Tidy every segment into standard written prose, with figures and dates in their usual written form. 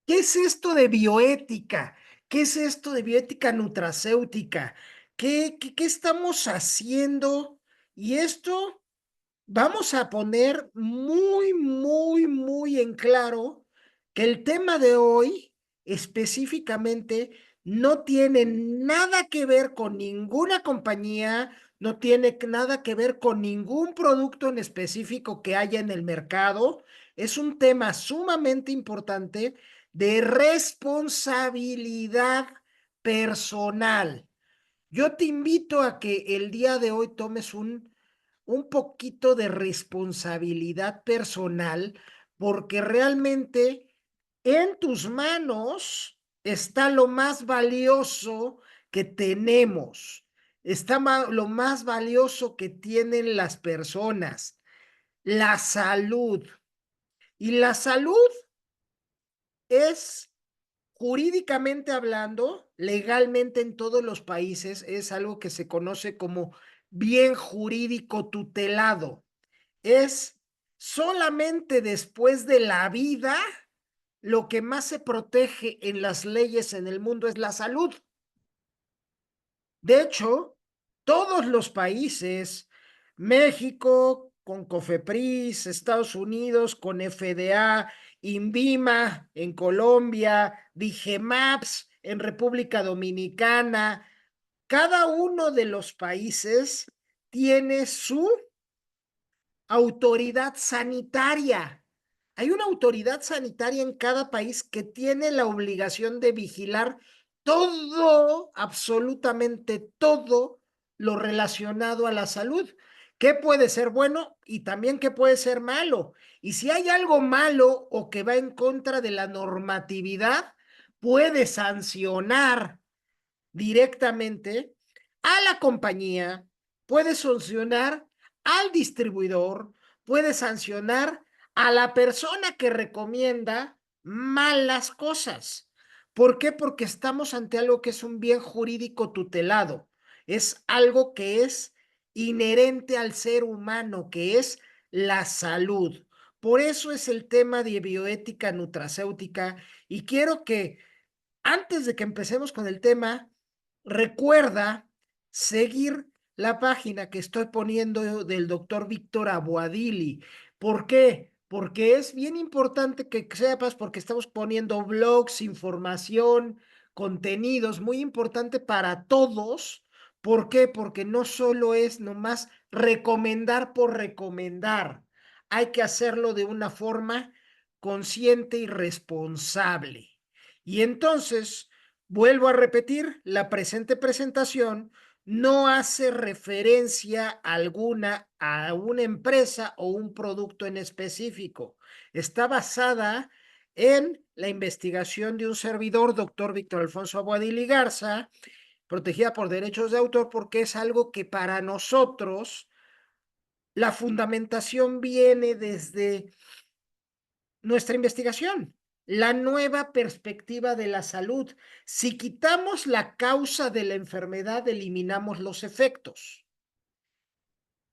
¿Qué es esto de bioética? ¿Qué es esto de bioética nutracéutica? ¿Qué estamos haciendo? Y esto vamos a poner muy en claro que el tema de hoy específicamente no tiene nada que ver con ninguna compañía, no tiene nada que ver con ningún producto en específico que haya en el mercado. Es un tema sumamente importante de responsabilidad personal. Yo te invito a que el día de hoy tomes un poquito de responsabilidad personal, porque realmente en tus manos está lo más valioso que tenemos, está lo más valioso que tienen las personas, la salud. Y la salud es, jurídicamente hablando, legalmente en todos los países, es algo que se conoce como bien jurídico tutelado. Es solamente después de la vida, lo que más se protege en las leyes en el mundo es la salud. De hecho, todos los países, México con COFEPRIS, Estados Unidos con FDA, INVIMA en Colombia, DIGEMAPS en República Dominicana, cada uno de los países tiene su autoridad sanitaria. Hay una autoridad sanitaria en cada país que tiene la obligación de vigilar todo, absolutamente todo lo relacionado a la salud. ¿Qué puede ser bueno y también qué puede ser malo? Y si hay algo malo o que va en contra de la normatividad, puede sancionar directamente a la compañía, puede sancionar al distribuidor, puede sancionar a la persona que recomienda malas cosas. ¿Por qué? Porque estamos ante algo que es un bien jurídico tutelado. Es algo que es inherente al ser humano, que es la salud. Por eso es el tema de bioética nutracéutica y quiero que antes de que empecemos con el tema, recuerda seguir la página que estoy poniendo del doctor Víctor Aboadili. ¿Por qué? Porque es bien importante que sepas, porque estamos poniendo blogs, información, contenidos, muy importante para todos. ¿Por qué? Porque no solo es nomás recomendar por recomendar, hay que hacerlo de una forma consciente y responsable. Y entonces, vuelvo a repetir, la presente presentación no hace referencia alguna a una empresa o un producto en específico. Está basada en la investigación de un servidor, doctor Víctor Alfonso Aguadili Garza, protegida por derechos de autor, porque es algo que para nosotros la fundamentación viene desde nuestra investigación, la nueva perspectiva de la salud. Si quitamos la causa de la enfermedad, eliminamos los efectos.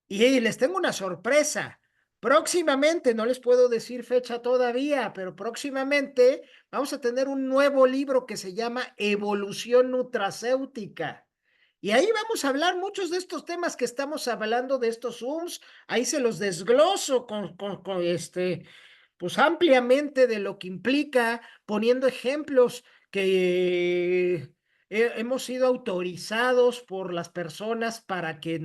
Y les tengo una sorpresa. Próximamente, no les puedo decir fecha todavía, pero próximamente vamos a tener un nuevo libro que se llama Evolución Nutracéutica. Y ahí vamos a hablar muchos de estos temas que estamos hablando de estos Zooms. Ahí se los desgloso pues ampliamente de lo que implica, poniendo ejemplos que hemos sido autorizados por las personas para que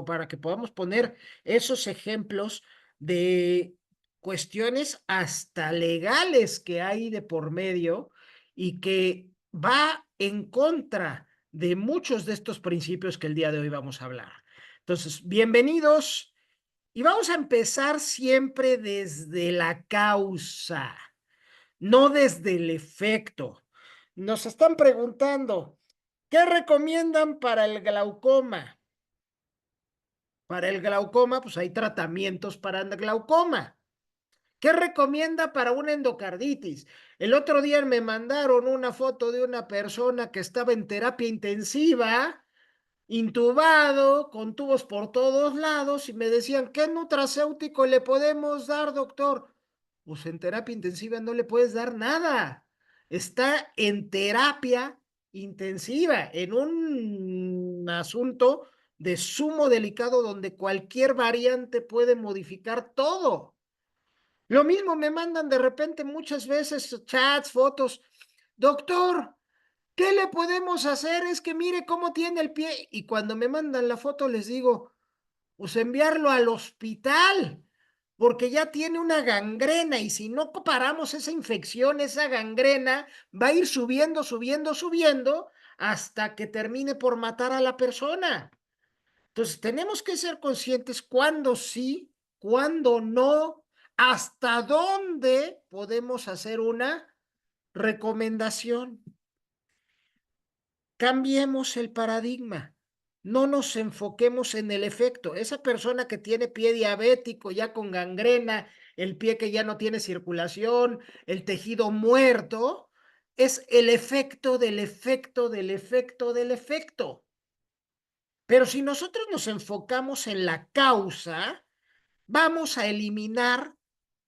para que podamos poner esos ejemplos de cuestiones hasta legales que hay de por medio y que va en contra de muchos de estos principios que el día de hoy vamos a hablar. Entonces, bienvenidos y vamos a empezar siempre desde la causa, no desde el efecto. Nos están preguntando, ¿qué recomiendan para el glaucoma? Para el glaucoma, pues hay tratamientos para el glaucoma. ¿Qué recomienda para una endocarditis? El otro día me mandaron una foto de una persona que estaba en terapia intensiva, intubado, con tubos por todos lados, y me decían, ¿qué nutracéutico le podemos dar, doctor? Pues en terapia intensiva no le puedes dar nada. está en terapia intensiva, en un asunto de sumo delicado donde cualquier variante puede modificar todo. Lo mismo me mandan de repente muchas veces chats, fotos. Doctor, ¿qué le podemos hacer? Es que mire cómo tiene el pie. Y cuando me mandan la foto les digo, pues enviarlo al hospital, porque ya tiene una gangrena y si no paramos esa infección, esa gangrena va a ir subiendo, subiendo, subiendo hasta que termine por matar a la persona. Entonces, tenemos que ser conscientes cuándo sí, cuándo no, hasta dónde podemos hacer una recomendación. Cambiemos el paradigma. No nos enfoquemos en el efecto. Esa persona que tiene pie diabético ya con gangrena, el pie que ya no tiene circulación, el tejido muerto, es el efecto del efecto del efecto del efecto. Pero si nosotros nos enfocamos en la causa, vamos a eliminar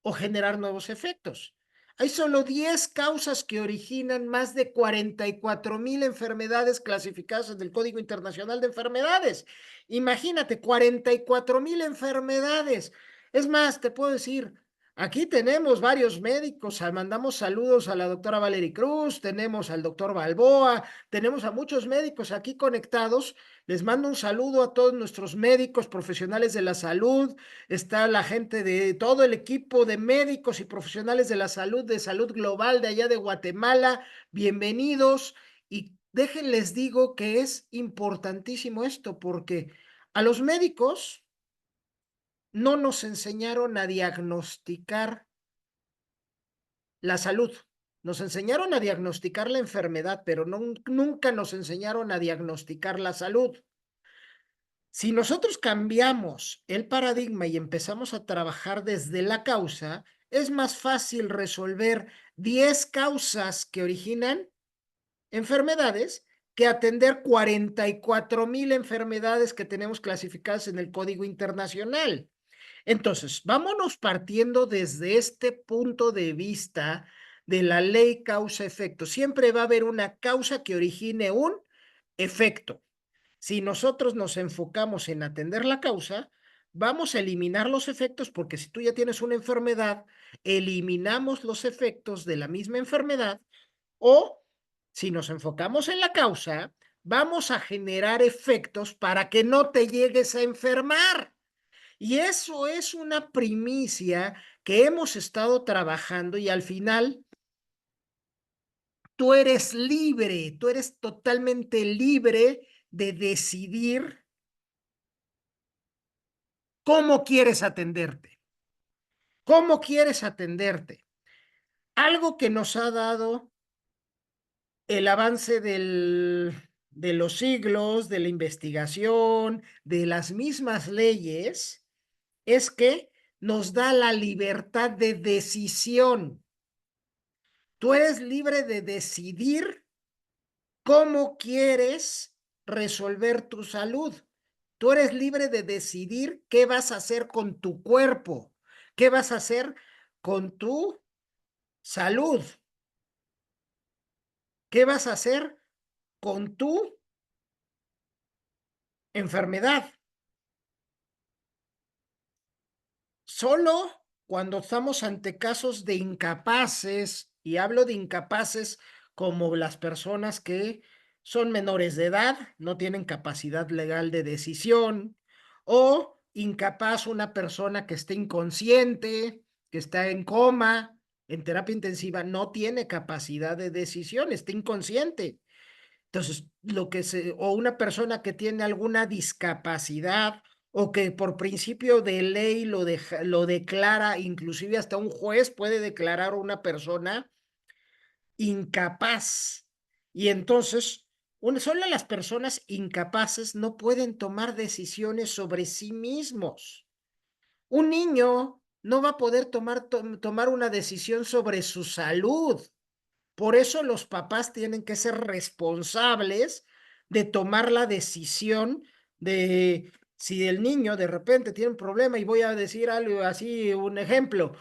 o generar nuevos efectos. Hay solo 10 causas que originan más de 44,000 enfermedades clasificadas en el Código Internacional de Enfermedades. Imagínate, 44,000 enfermedades. Es más, te puedo decir, aquí tenemos varios médicos, mandamos saludos a la doctora Valerie Cruz, tenemos al doctor Balboa, tenemos a muchos médicos aquí conectados. Les mando un saludo a todos nuestros médicos profesionales de la salud. Está la gente de todo el equipo de médicos y profesionales de salud global de allá de Guatemala. Bienvenidos y déjenles digo que es importantísimo esto porque a los médicos no nos enseñaron a diagnosticar la salud. Nos enseñaron a diagnosticar la enfermedad, pero no, nunca nos enseñaron a diagnosticar la salud. Si nosotros cambiamos el paradigma y empezamos a trabajar desde la causa, es más fácil resolver 10 causas que originan enfermedades que atender 44,000 enfermedades que tenemos clasificadas en el Código Internacional. Entonces, vámonos partiendo desde este punto de vista de la ley causa-efecto. Siempre va a haber una causa que origine un efecto. Si nosotros nos enfocamos en atender la causa, vamos a eliminar los efectos porque si tú ya tienes una enfermedad, eliminamos los efectos de la misma enfermedad o si nos enfocamos en la causa, vamos a generar efectos para que no te llegues a enfermar. Y eso es una primicia que hemos estado trabajando y al final tú eres libre, tú eres totalmente libre de decidir cómo quieres atenderte, cómo quieres atenderte. Algo que nos ha dado el avance de los siglos, de la investigación, de las mismas leyes, es que nos da la libertad de decisión. Tú eres libre de decidir cómo quieres resolver tu salud. Tú eres libre de decidir qué vas a hacer con tu cuerpo, qué vas a hacer con tu salud, qué vas a hacer con tu enfermedad. Solo cuando estamos ante casos de incapaces, y hablo de incapaces como las personas que son menores de edad, no tienen capacidad legal de decisión, o incapaz una persona que esté inconsciente, que está en coma, en terapia intensiva, no tiene capacidad de decisión, está inconsciente. Entonces, o una persona que tiene alguna discapacidad o que por principio de ley lo declara, inclusive hasta un juez puede declarar a una persona incapaz. Y entonces, solo las personas incapaces no pueden tomar decisiones sobre sí mismos. Un niño no va a poder tomar una decisión sobre su salud. Por eso los papás tienen que ser responsables de tomar la decisión de si el niño de repente tiene un problema, y voy a decir algo así, un ejemplo,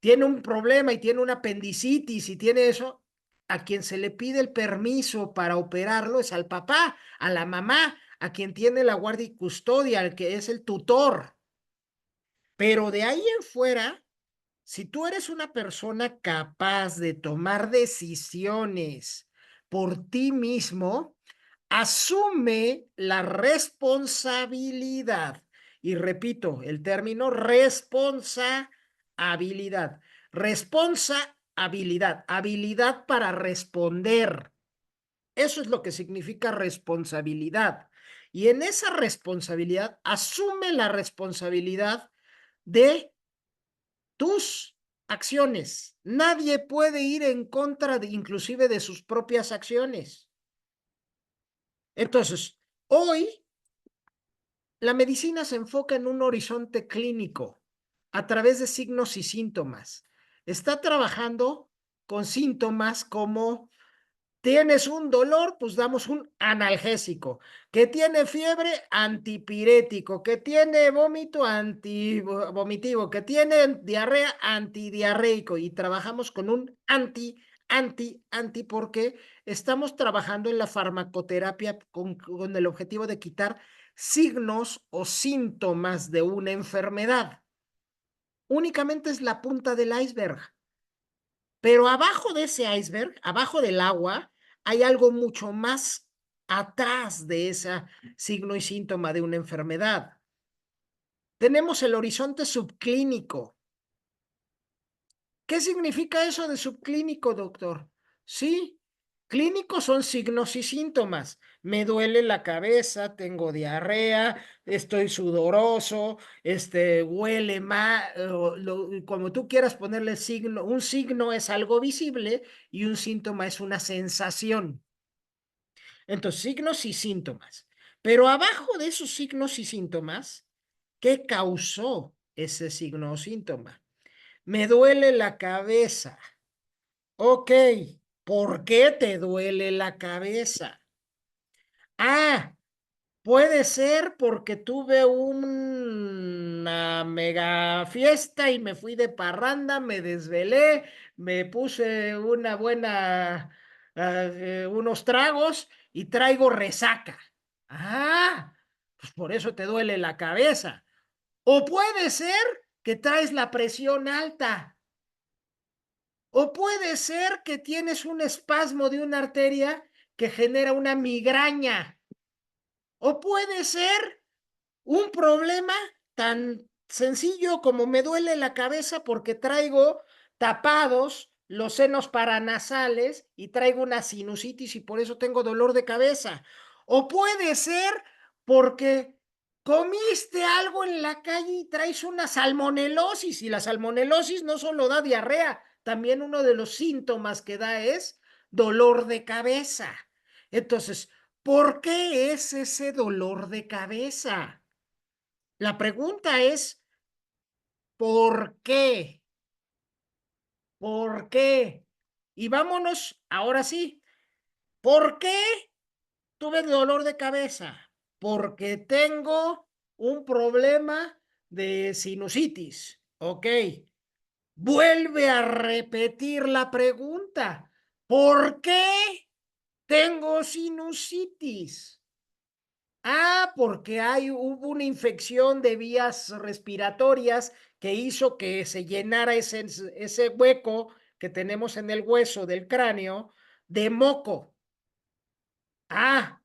tiene un problema y tiene una apendicitis y tiene eso, a quien se le pide el permiso para operarlo es al papá, a la mamá, a quien tiene la guardia y custodia, al que es el tutor. Pero de ahí en fuera, si tú eres una persona capaz de tomar decisiones por ti mismo, asume la responsabilidad. Y repito, el término responsabilidad. Responsabilidad, habilidad para responder. Eso es lo que significa responsabilidad. Y en esa responsabilidad, asume la responsabilidad de tus acciones. Nadie puede ir en contra de, inclusive de sus propias acciones. Entonces, hoy la medicina se enfoca en un horizonte clínico a través de signos y síntomas. Está trabajando con síntomas como tienes un dolor, pues damos un analgésico. Que tiene fiebre, antipirético. Que tiene vómito, antivomitivo. Que tiene diarrea, antidiarreico. Y trabajamos con un anti, porque estamos trabajando en la farmacoterapia con el objetivo de quitar signos o síntomas de una enfermedad. Únicamente es la punta del iceberg. Pero abajo de ese iceberg, abajo del agua, hay algo mucho más atrás de ese signo y síntoma de una enfermedad. Tenemos el horizonte subclínico. ¿Qué significa eso de subclínico, doctor? Sí, clínicos son signos y síntomas. Me duele la cabeza, tengo diarrea, estoy sudoroso, huele mal, como tú quieras ponerle signo. Un signo es algo visible y un síntoma es una sensación. Entonces, signos y síntomas. Pero abajo de esos signos y síntomas, ¿qué causó ese signo o síntoma? Me duele la cabeza. Ok, ¿por qué te duele la cabeza? Ah, puede ser porque tuve una mega fiesta y me fui de parranda, me desvelé, me puse una buena, unos tragos y traigo resaca. Ah, pues por eso te duele la cabeza. O puede ser que traes la presión alta. O puede ser que tienes un espasmo de una arteria que genera una migraña. O puede ser un problema tan sencillo como me duele la cabeza porque traigo tapados los senos paranasales y traigo una sinusitis y por eso tengo dolor de cabeza. O puede ser porque comiste algo en la calle y traes una salmonelosis y la salmonelosis no solo da diarrea, también uno de los síntomas que da es dolor de cabeza. Entonces, ¿por qué es ese dolor de cabeza? La pregunta es, ¿por qué? ¿Por qué? Y vámonos, ahora sí, ¿por qué tuve dolor de cabeza? Porque tengo un problema de sinusitis. Ok, vuelve a repetir la pregunta. ¿Por qué tengo sinusitis? Ah, porque hubo una infección de vías respiratorias que hizo que se llenara ese hueco que tenemos en el hueso del cráneo de moco. Ah,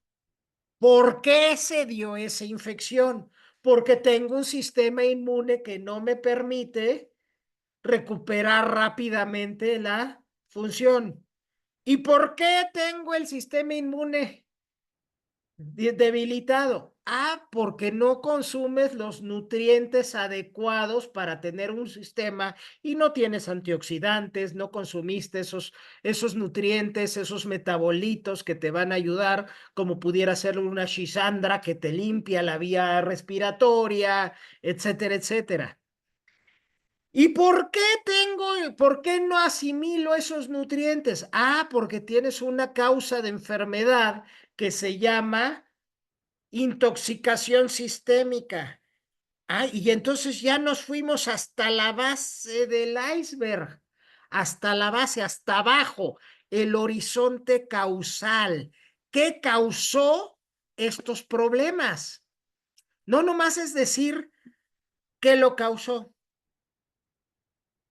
¿por qué se dio esa infección? Porque tengo un sistema inmune que no me permite recuperar rápidamente la función. ¿Y por qué tengo el sistema inmune debilitado? Ah, porque no consumes los nutrientes adecuados para tener un sistema y no tienes antioxidantes, no consumiste esos nutrientes, esos metabolitos que te van a ayudar, como pudiera ser una shisandra que te limpia la vía respiratoria, etcétera, etcétera. ¿Y por qué no asimilo esos nutrientes? Ah, porque tienes una causa de enfermedad que se llama intoxicación sistémica. Ah, y entonces ya nos fuimos hasta la base del iceberg. hasta la base, hasta abajo, el horizonte causal. ¿Qué causó estos problemas? No nomás es decir qué lo causó.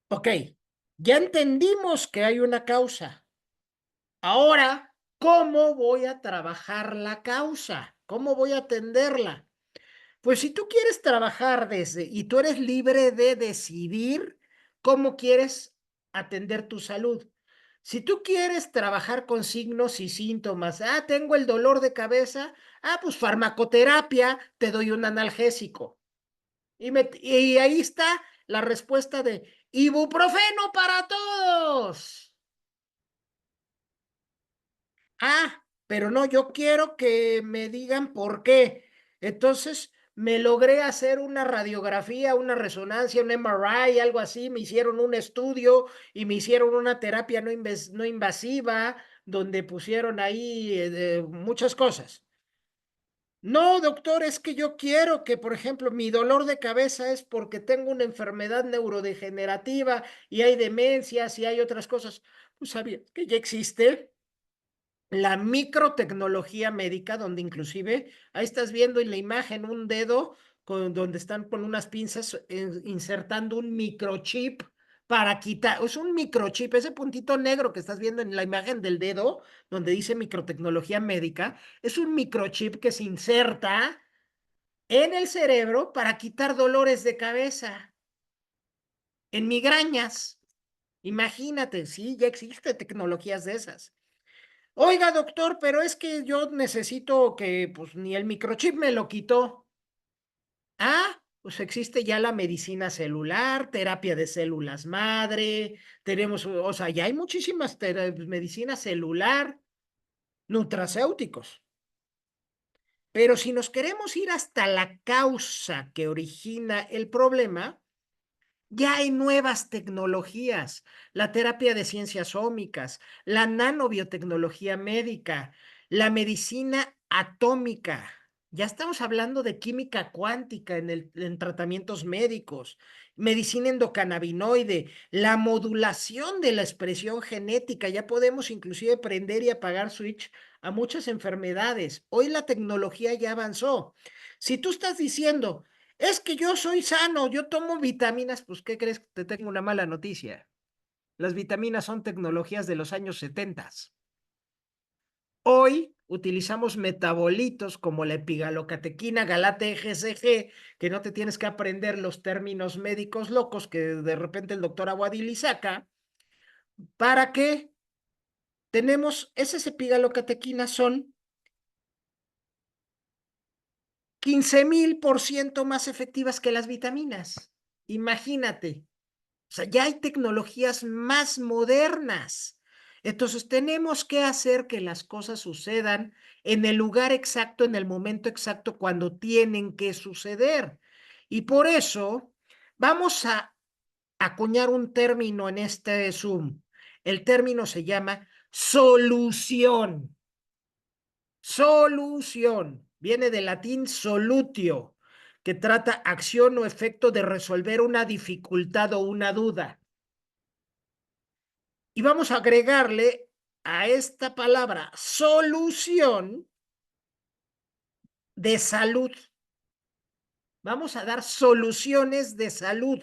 Ok, ya entendimos que hay una causa. Ahora, ¿cómo voy a trabajar la causa? ¿Cómo voy a atenderla? Pues si tú quieres trabajar desde y tú eres libre de decidir cómo quieres atender tu salud. Si tú quieres trabajar con signos y síntomas, tengo el dolor de cabeza, pues farmacoterapia, te doy un analgésico. Y ahí está la respuesta de ibuprofeno para todos. Pero no, yo quiero que me digan por qué. Entonces, me logré hacer una radiografía, una resonancia, un MRI, algo así, me hicieron un estudio y me hicieron una terapia no invasiva, donde pusieron ahí muchas cosas. No, doctor, es que yo quiero que, por ejemplo, mi dolor de cabeza es porque tengo una enfermedad neurodegenerativa y hay demencias y hay otras cosas. Pues sabía que ya existe la microtecnología médica, donde inclusive ahí estás viendo en la imagen un dedo donde están con unas pinzas insertando un microchip para quitar, es un microchip, ese puntito negro que estás viendo en la imagen del dedo, donde dice microtecnología médica, es un microchip que se inserta en el cerebro para quitar dolores de cabeza, en migrañas. Imagínate, sí, ya existen tecnologías de esas. Oiga, doctor, pero es que yo necesito que, pues, ni el microchip me lo quitó. Pues existe ya la medicina celular, terapia de células madre, tenemos, o sea, ya hay muchísimas medicina celular, nutracéuticos. Pero si nos queremos ir hasta la causa que origina el problema, ya hay nuevas tecnologías, la terapia de ciencias ómicas, la nanobiotecnología médica, la medicina atómica. Ya estamos hablando de química cuántica en tratamientos médicos, medicina endocannabinoide, la modulación de la expresión genética. Ya podemos inclusive prender y apagar switch a muchas enfermedades. Hoy la tecnología ya avanzó. Si tú estás diciendo, es que yo soy sano, yo tomo vitaminas, pues ¿qué crees? Te tengo una mala noticia. Las vitaminas son tecnologías de los años 70. Hoy utilizamos metabolitos como la epigalocatequina, galate GCG, que no te tienes que aprender los términos médicos locos que de repente el doctor Aguadili saca. ¿Para qué? Tenemos, esas epigalocatequinas son 15,000% más efectivas que las vitaminas. Imagínate. O sea, ya hay tecnologías más modernas. Entonces, tenemos que hacer que las cosas sucedan en el lugar exacto, en el momento exacto, cuando tienen que suceder. Y por eso vamos a acuñar un término en este Zoom. El término se llama solución. Solución. Viene del latín solutio, que trata acción o efecto de resolver una dificultad o una duda. Y vamos a agregarle a esta palabra solución de salud. Vamos a dar soluciones de salud.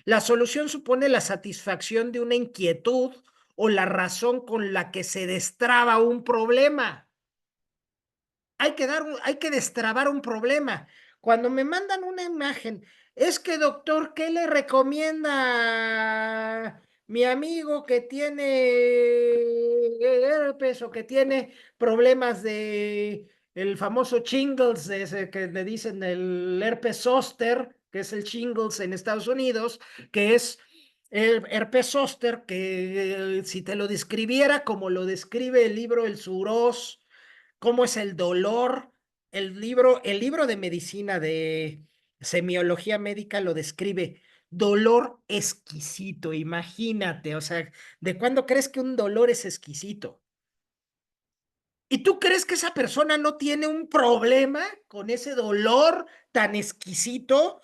La solución supone la satisfacción de una inquietud o la razón con la que se destraba un problema. Hay que destrabar un problema. Cuando me mandan una imagen, es que doctor, ¿qué le recomienda a mi amigo que tiene herpes o que tiene problemas de el famoso shingles, ese que le dicen el herpes zóster, que es el shingles en Estados Unidos, que es el herpes zóster, que si te lo describiera como lo describe el libro El Surós, cómo es el dolor. El libro de medicina de semiología médica lo describe. Dolor exquisito, imagínate, o sea, ¿de cuándo crees que un dolor es exquisito? ¿Y tú crees que esa persona no tiene un problema con ese dolor tan exquisito?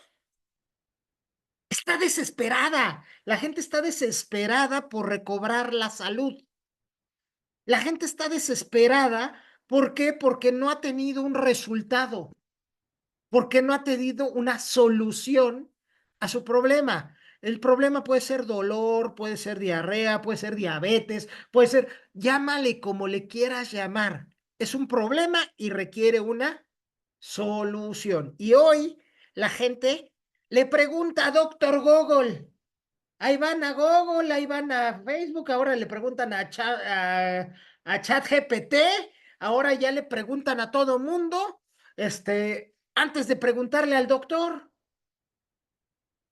Está desesperada. La gente está desesperada por recobrar la salud. La gente está desesperada. ¿Por qué? Porque no ha tenido un resultado, porque no ha tenido una solución a su problema. El problema puede ser dolor, puede ser diarrea, puede ser diabetes, puede ser, llámale como le quieras llamar. Es un problema y requiere una solución. Y hoy la gente le pregunta a Doctor Google. Ahí van a Google, ahí van a Facebook, ahora le preguntan a ChatGPT, ahora ya le preguntan a todo mundo, antes de preguntarle al doctor.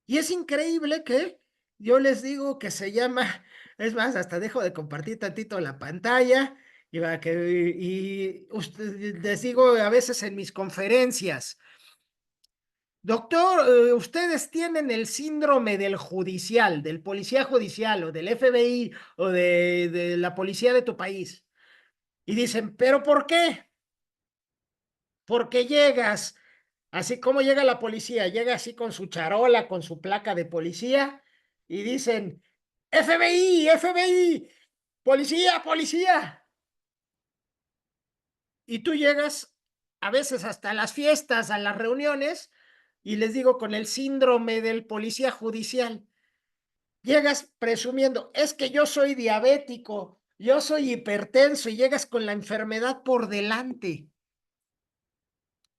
Y es increíble que yo les digo que se llama, es más, hasta dejo de compartir tantito la pantalla y les digo a veces en mis conferencias, doctor, ustedes tienen el síndrome del judicial, del policía judicial o del FBI o de la policía de tu país. Y dicen, ¿pero por qué? Porque llegas, así como llega la policía, llega así con su charola, con su placa de policía y dicen, FBI, FBI, policía, policía. Y tú llegas a veces hasta las fiestas, a las reuniones, y les digo con el síndrome del policía judicial. Llegas presumiendo, es que yo soy diabético, yo soy hipertenso y llegas con la enfermedad por delante.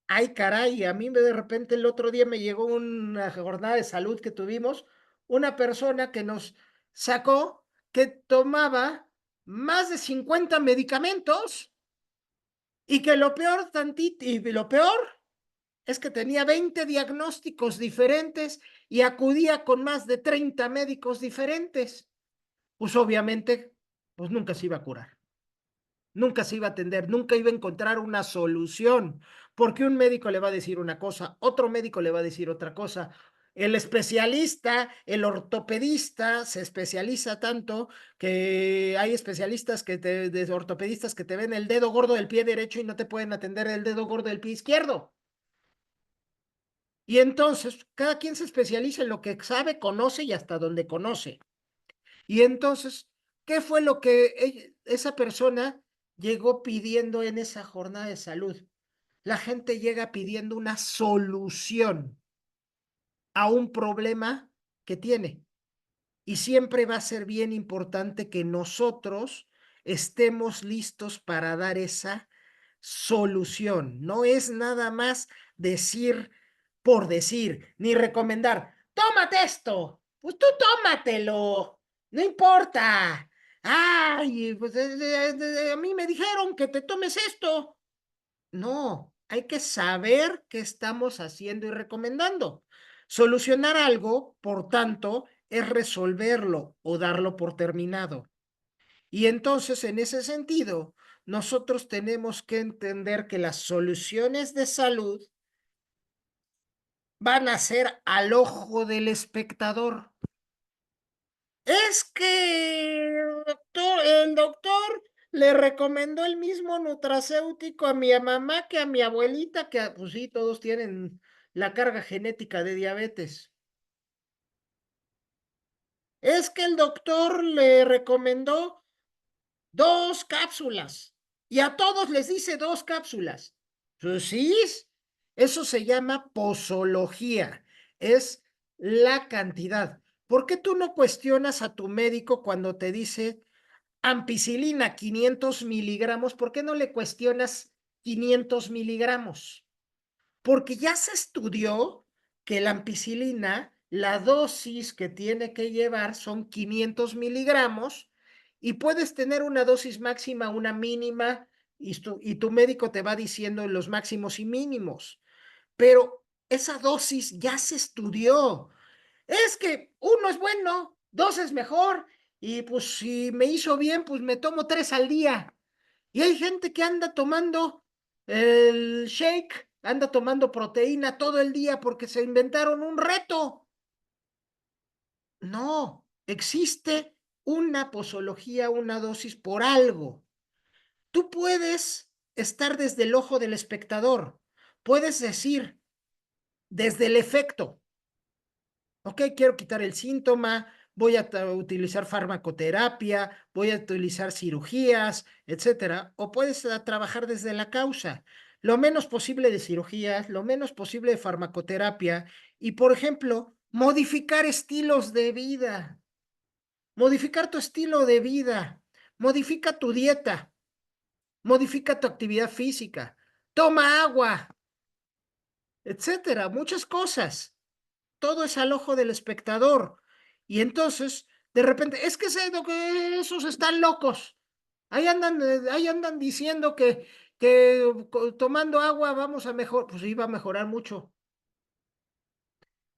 Ay, caray, a mí de repente el otro día me llegó una jornada de salud que tuvimos, una persona que nos sacó que tomaba más de 50 medicamentos y que lo peor tantito, y lo peor es que tenía 20 diagnósticos diferentes y acudía con más de 30 médicos diferentes. Pues obviamente, pues nunca se iba a curar, nunca se iba a atender, nunca iba a encontrar una solución, porque un médico le va a decir una cosa, otro médico le va a decir otra cosa. El especialista, el ortopedista, se especializa tanto que hay especialistas de ortopedistas que te ven el dedo gordo del pie derecho y no te pueden atender el dedo gordo del pie izquierdo. Y entonces, cada quien se especializa en lo que sabe, conoce y hasta donde conoce. Y entonces, ¿qué fue lo que esa persona llegó pidiendo en esa jornada de salud? La gente llega pidiendo una solución a un problema que tiene. Y siempre va a ser bien importante que nosotros estemos listos para dar esa solución. No es nada más decir por decir, ni recomendar, tómate esto, pues tú tómatelo, no importa. Ay, pues a mí me dijeron que te tomes esto. No, hay que saber qué estamos haciendo y recomendando. Solucionar algo, por tanto, es resolverlo o darlo por terminado. Y entonces, en ese sentido, nosotros tenemos que entender que las soluciones de salud van a ser al ojo del espectador. Es que el doctor le recomendó el mismo nutracéutico a mi mamá que a mi abuelita, pues sí, todos tienen la carga genética de diabetes. Es que el doctor le recomendó 2 cápsulas y a todos les dice 2 cápsulas. Pues sí, eso se llama posología, es la cantidad. ¿Por qué tú no cuestionas a tu médico cuando te dice ampicilina 500 miligramos? ¿Por qué no le cuestionas 500 miligramos? Porque ya se estudió que la ampicilina, la dosis que tiene que llevar son 500 miligramos y puedes tener una dosis máxima, una mínima, y tu médico te va diciendo los máximos y mínimos. Pero esa dosis ya se estudió. Es que uno es bueno, dos es mejor, y pues si me hizo bien, pues me tomo 3 al día. Y hay gente que anda tomando el shake, anda tomando proteína todo el día porque se inventaron un reto. No, existe una posología, una dosis por algo. Tú puedes estar desde el ojo del espectador, puedes decir desde el efecto. Ok, quiero quitar el síntoma, voy a utilizar farmacoterapia, voy a utilizar cirugías, etcétera. O puedes trabajar desde la causa. Lo menos posible de cirugías, lo menos posible de farmacoterapia y, por ejemplo, modificar estilos de vida. Modificar tu estilo de vida. Modifica tu dieta. Modifica tu actividad física. Toma agua, etcétera. Muchas cosas. Todo es al ojo del espectador. Y entonces, de repente, es que esos están locos. Ahí andan diciendo que tomando agua vamos a mejorar, pues iba a mejorar mucho.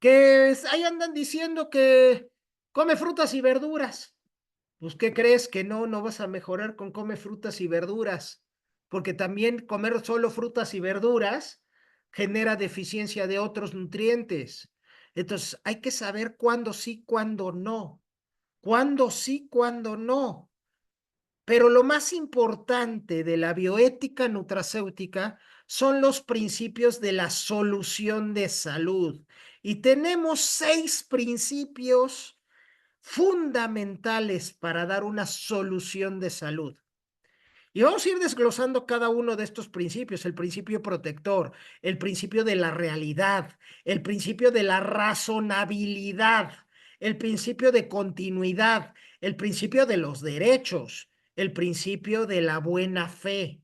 Ahí andan diciendo que come frutas y verduras. Pues, ¿qué crees? Que no vas a mejorar con come frutas y verduras, porque también comer solo frutas y verduras genera deficiencia de otros nutrientes. Entonces, hay que saber cuándo sí, cuándo no. Cuándo sí, cuándo no. Pero lo más importante de la bioética nutracéutica son los principios de la solución de salud. Y tenemos 6 principios fundamentales para dar una solución de salud. Y vamos a ir desglosando cada uno de estos principios, el principio protector, el principio de la realidad, el principio de la razonabilidad, el principio de continuidad, el principio de los derechos, el principio de la buena fe.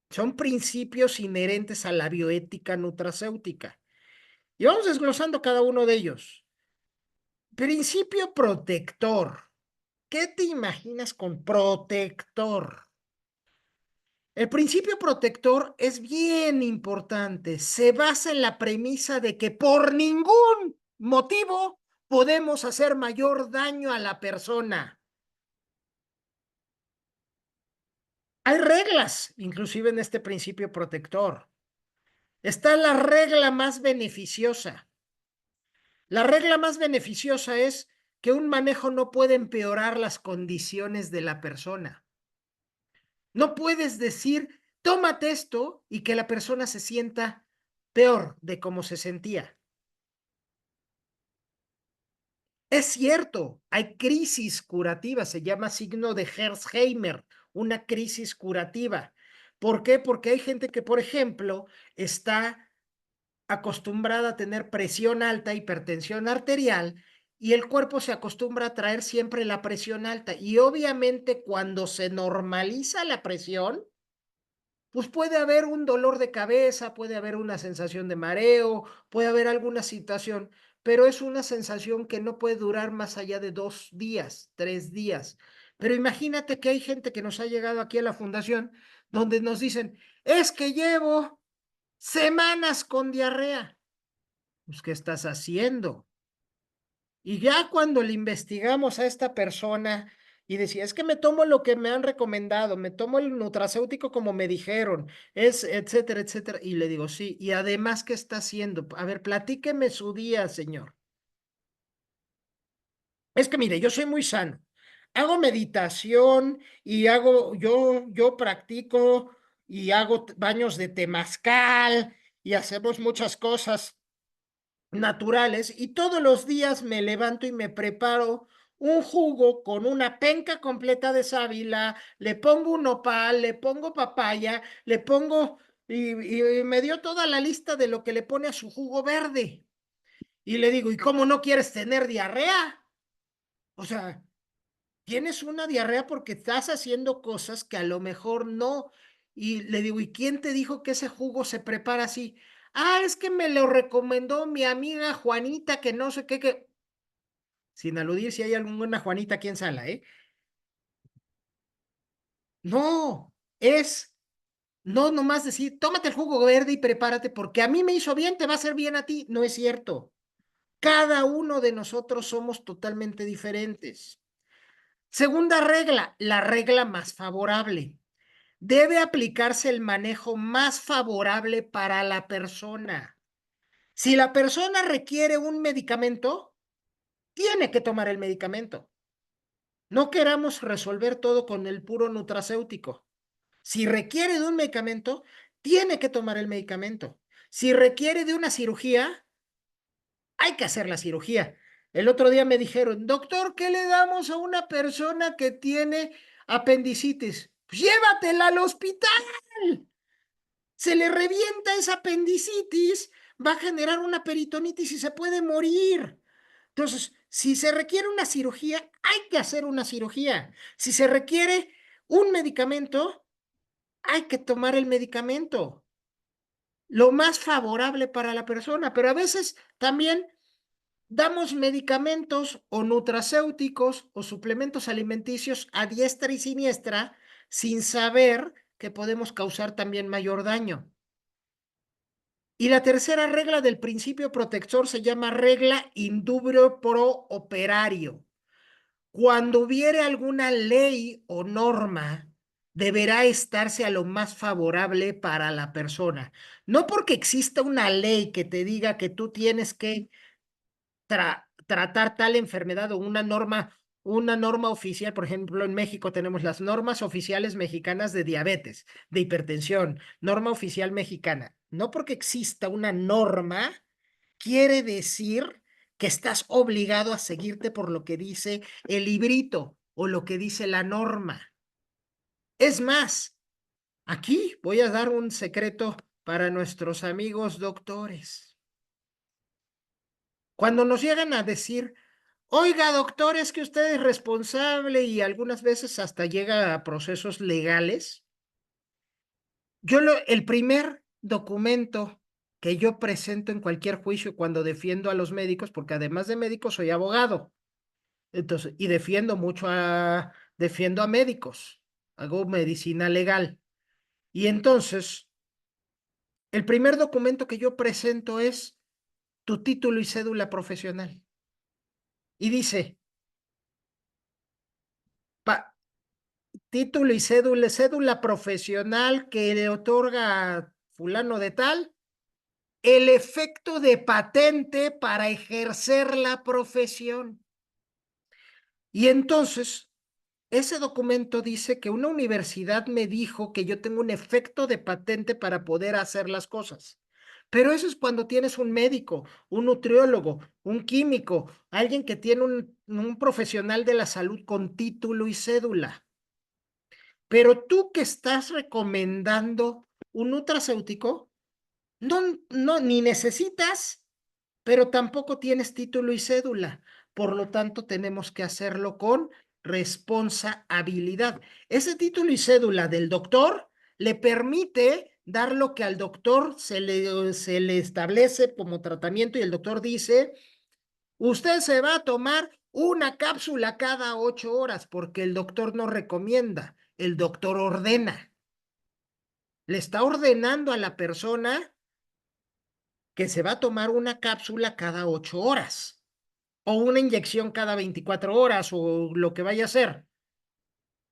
Son principios inherentes a la bioética nutracéutica. Y vamos desglosando cada uno de ellos. Principio protector. ¿Qué te imaginas con protector? El principio protector es bien importante. Se basa en la premisa de que por ningún motivo podemos hacer mayor daño a la persona. Hay reglas, inclusive en este principio protector. Está la regla más beneficiosa. La regla más beneficiosa es que un manejo no puede empeorar las condiciones de la persona. No puedes decir, tómate esto y que la persona se sienta peor de cómo se sentía. Es cierto, hay crisis curativa, se llama signo de Hersheimer, una crisis curativa. ¿Por qué? Porque hay gente que, por ejemplo, está acostumbrada a tener presión alta, hipertensión arterial, y el cuerpo se acostumbra a traer siempre la presión alta. Y obviamente cuando se normaliza la presión, pues puede haber un dolor de cabeza, puede haber una sensación de mareo, puede haber alguna situación, pero es una sensación que no puede durar más allá de 2 días, 3 días. Pero imagínate que hay gente que nos ha llegado aquí a la fundación donde nos dicen, es que llevo semanas con diarrea. Pues, ¿qué estás haciendo? Y ya cuando le investigamos a esta persona y decía, es que me tomo lo que me han recomendado, me tomo el nutracéutico como me dijeron, es etcétera, etcétera. Y le digo, sí, y además, ¿qué está haciendo? A ver, platíqueme su día, señor. Es que mire, yo soy muy sano. Hago meditación y yo practico y hago baños de temazcal y hacemos muchas cosas naturales y todos los días me levanto y me preparo un jugo con una penca completa de sábila, le pongo un nopal, le pongo papaya, le pongo y me dio toda la lista de lo que le pone a su jugo verde. Y le digo, ¿y cómo no quieres tener diarrea? O sea, tienes una diarrea porque estás haciendo cosas que a lo mejor no. Y le digo, ¿y quién te dijo que ese jugo se prepara así? Ah, es que me lo recomendó mi amiga Juanita, que no sé qué, sin aludir si hay alguna Juanita aquí en sala, ¿eh? No, no nomás decir, tómate el jugo verde y prepárate, porque a mí me hizo bien, te va a hacer bien a ti. No es cierto. Cada uno de nosotros somos totalmente diferentes. Segunda regla, la regla más favorable. Debe aplicarse el manejo más favorable para la persona. Si la persona requiere un medicamento, tiene que tomar el medicamento. No queramos resolver todo con el puro nutracéutico. Si requiere de un medicamento, tiene que tomar el medicamento. Si requiere de una cirugía, hay que hacer la cirugía. El otro día me dijeron, doctor, ¿qué le damos a una persona que tiene apendicitis? Pues llévatela al hospital. Se le revienta esa apendicitis, va a generar una peritonitis y se puede morir. Entonces, si se requiere una cirugía, hay que hacer una cirugía. Si se requiere un medicamento, hay que tomar el medicamento, lo más favorable para la persona, pero a veces también damos medicamentos o nutracéuticos o suplementos alimenticios a diestra y siniestra sin saber que podemos causar también mayor daño. Y la tercera regla del principio protector se llama regla indubio pro operario. Cuando hubiere alguna ley o norma, deberá estarse a lo más favorable para la persona. No porque exista una ley que te diga que tú tienes que tratar tal enfermedad o una norma oficial. Por ejemplo, en México tenemos las normas oficiales mexicanas de diabetes, de hipertensión, norma oficial mexicana. No porque exista una norma, quiere decir que estás obligado a seguirte por lo que dice el librito o lo que dice la norma. Es más, aquí voy a dar un secreto para nuestros amigos doctores. Cuando nos llegan a decir, oiga, doctor, es que usted es responsable y algunas veces hasta llega a procesos legales, el primer documento que yo presento en cualquier juicio cuando defiendo a los médicos, porque además de médico soy abogado, entonces, y defiendo a médicos, hago medicina legal. Y entonces, el primer documento que yo presento es tu título y cédula profesional. Y dice, pa- título y cédula profesional que le otorga a fulano de tal el efecto de patente para ejercer la profesión. Y entonces, ese documento dice que una universidad me dijo que yo tengo un efecto de patente para poder hacer las cosas. Pero eso es cuando tienes un médico, un nutriólogo, un químico, alguien que tiene un profesional de la salud con título y cédula. Pero tú que estás recomendando un nutracéutico, no, ni necesitas, pero tampoco tienes título y cédula. Por lo tanto, tenemos que hacerlo con responsabilidad. Ese título y cédula del doctor le permite dar lo que al doctor se le establece como tratamiento y el doctor dice, usted se va a tomar una cápsula cada 8 horas porque el doctor no recomienda, el doctor ordena. Le está ordenando a la persona que se va a tomar una cápsula cada 8 horas o una inyección cada 24 horas o lo que vaya a ser.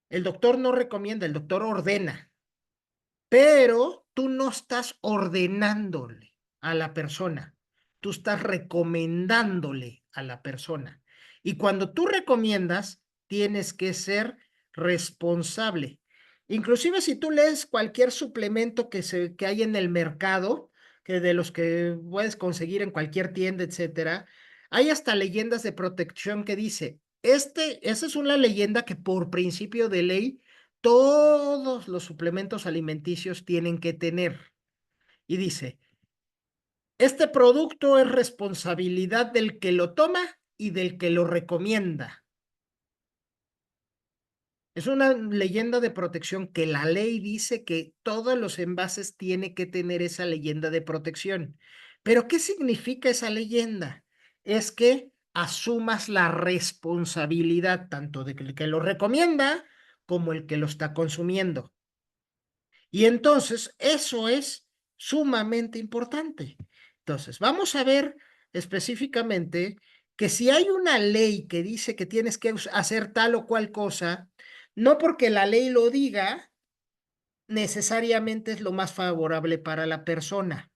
El doctor no recomienda, el doctor ordena, pero tú no estás ordenándole a la persona, tú estás recomendándole a la persona. Y cuando tú recomiendas, tienes que ser responsable. Inclusive si tú lees cualquier suplemento que hay en el mercado, que de los que puedes conseguir en cualquier tienda, etcétera, hay hasta leyendas de protección que dice, esa es una leyenda que por principio de ley todos los suplementos alimenticios tienen que tener. Y dice, este producto es responsabilidad del que lo toma y del que lo recomienda. Es una leyenda de protección que la ley dice que todos los envases tienen que tener esa leyenda de protección. Pero ¿qué significa esa leyenda? Es que asumas la responsabilidad tanto del que lo recomienda como el que lo está consumiendo. Y entonces eso es sumamente importante. Entonces, vamos a ver específicamente que si hay una ley que dice que tienes que hacer tal o cual cosa, no porque la ley lo diga, necesariamente es lo más favorable para la persona,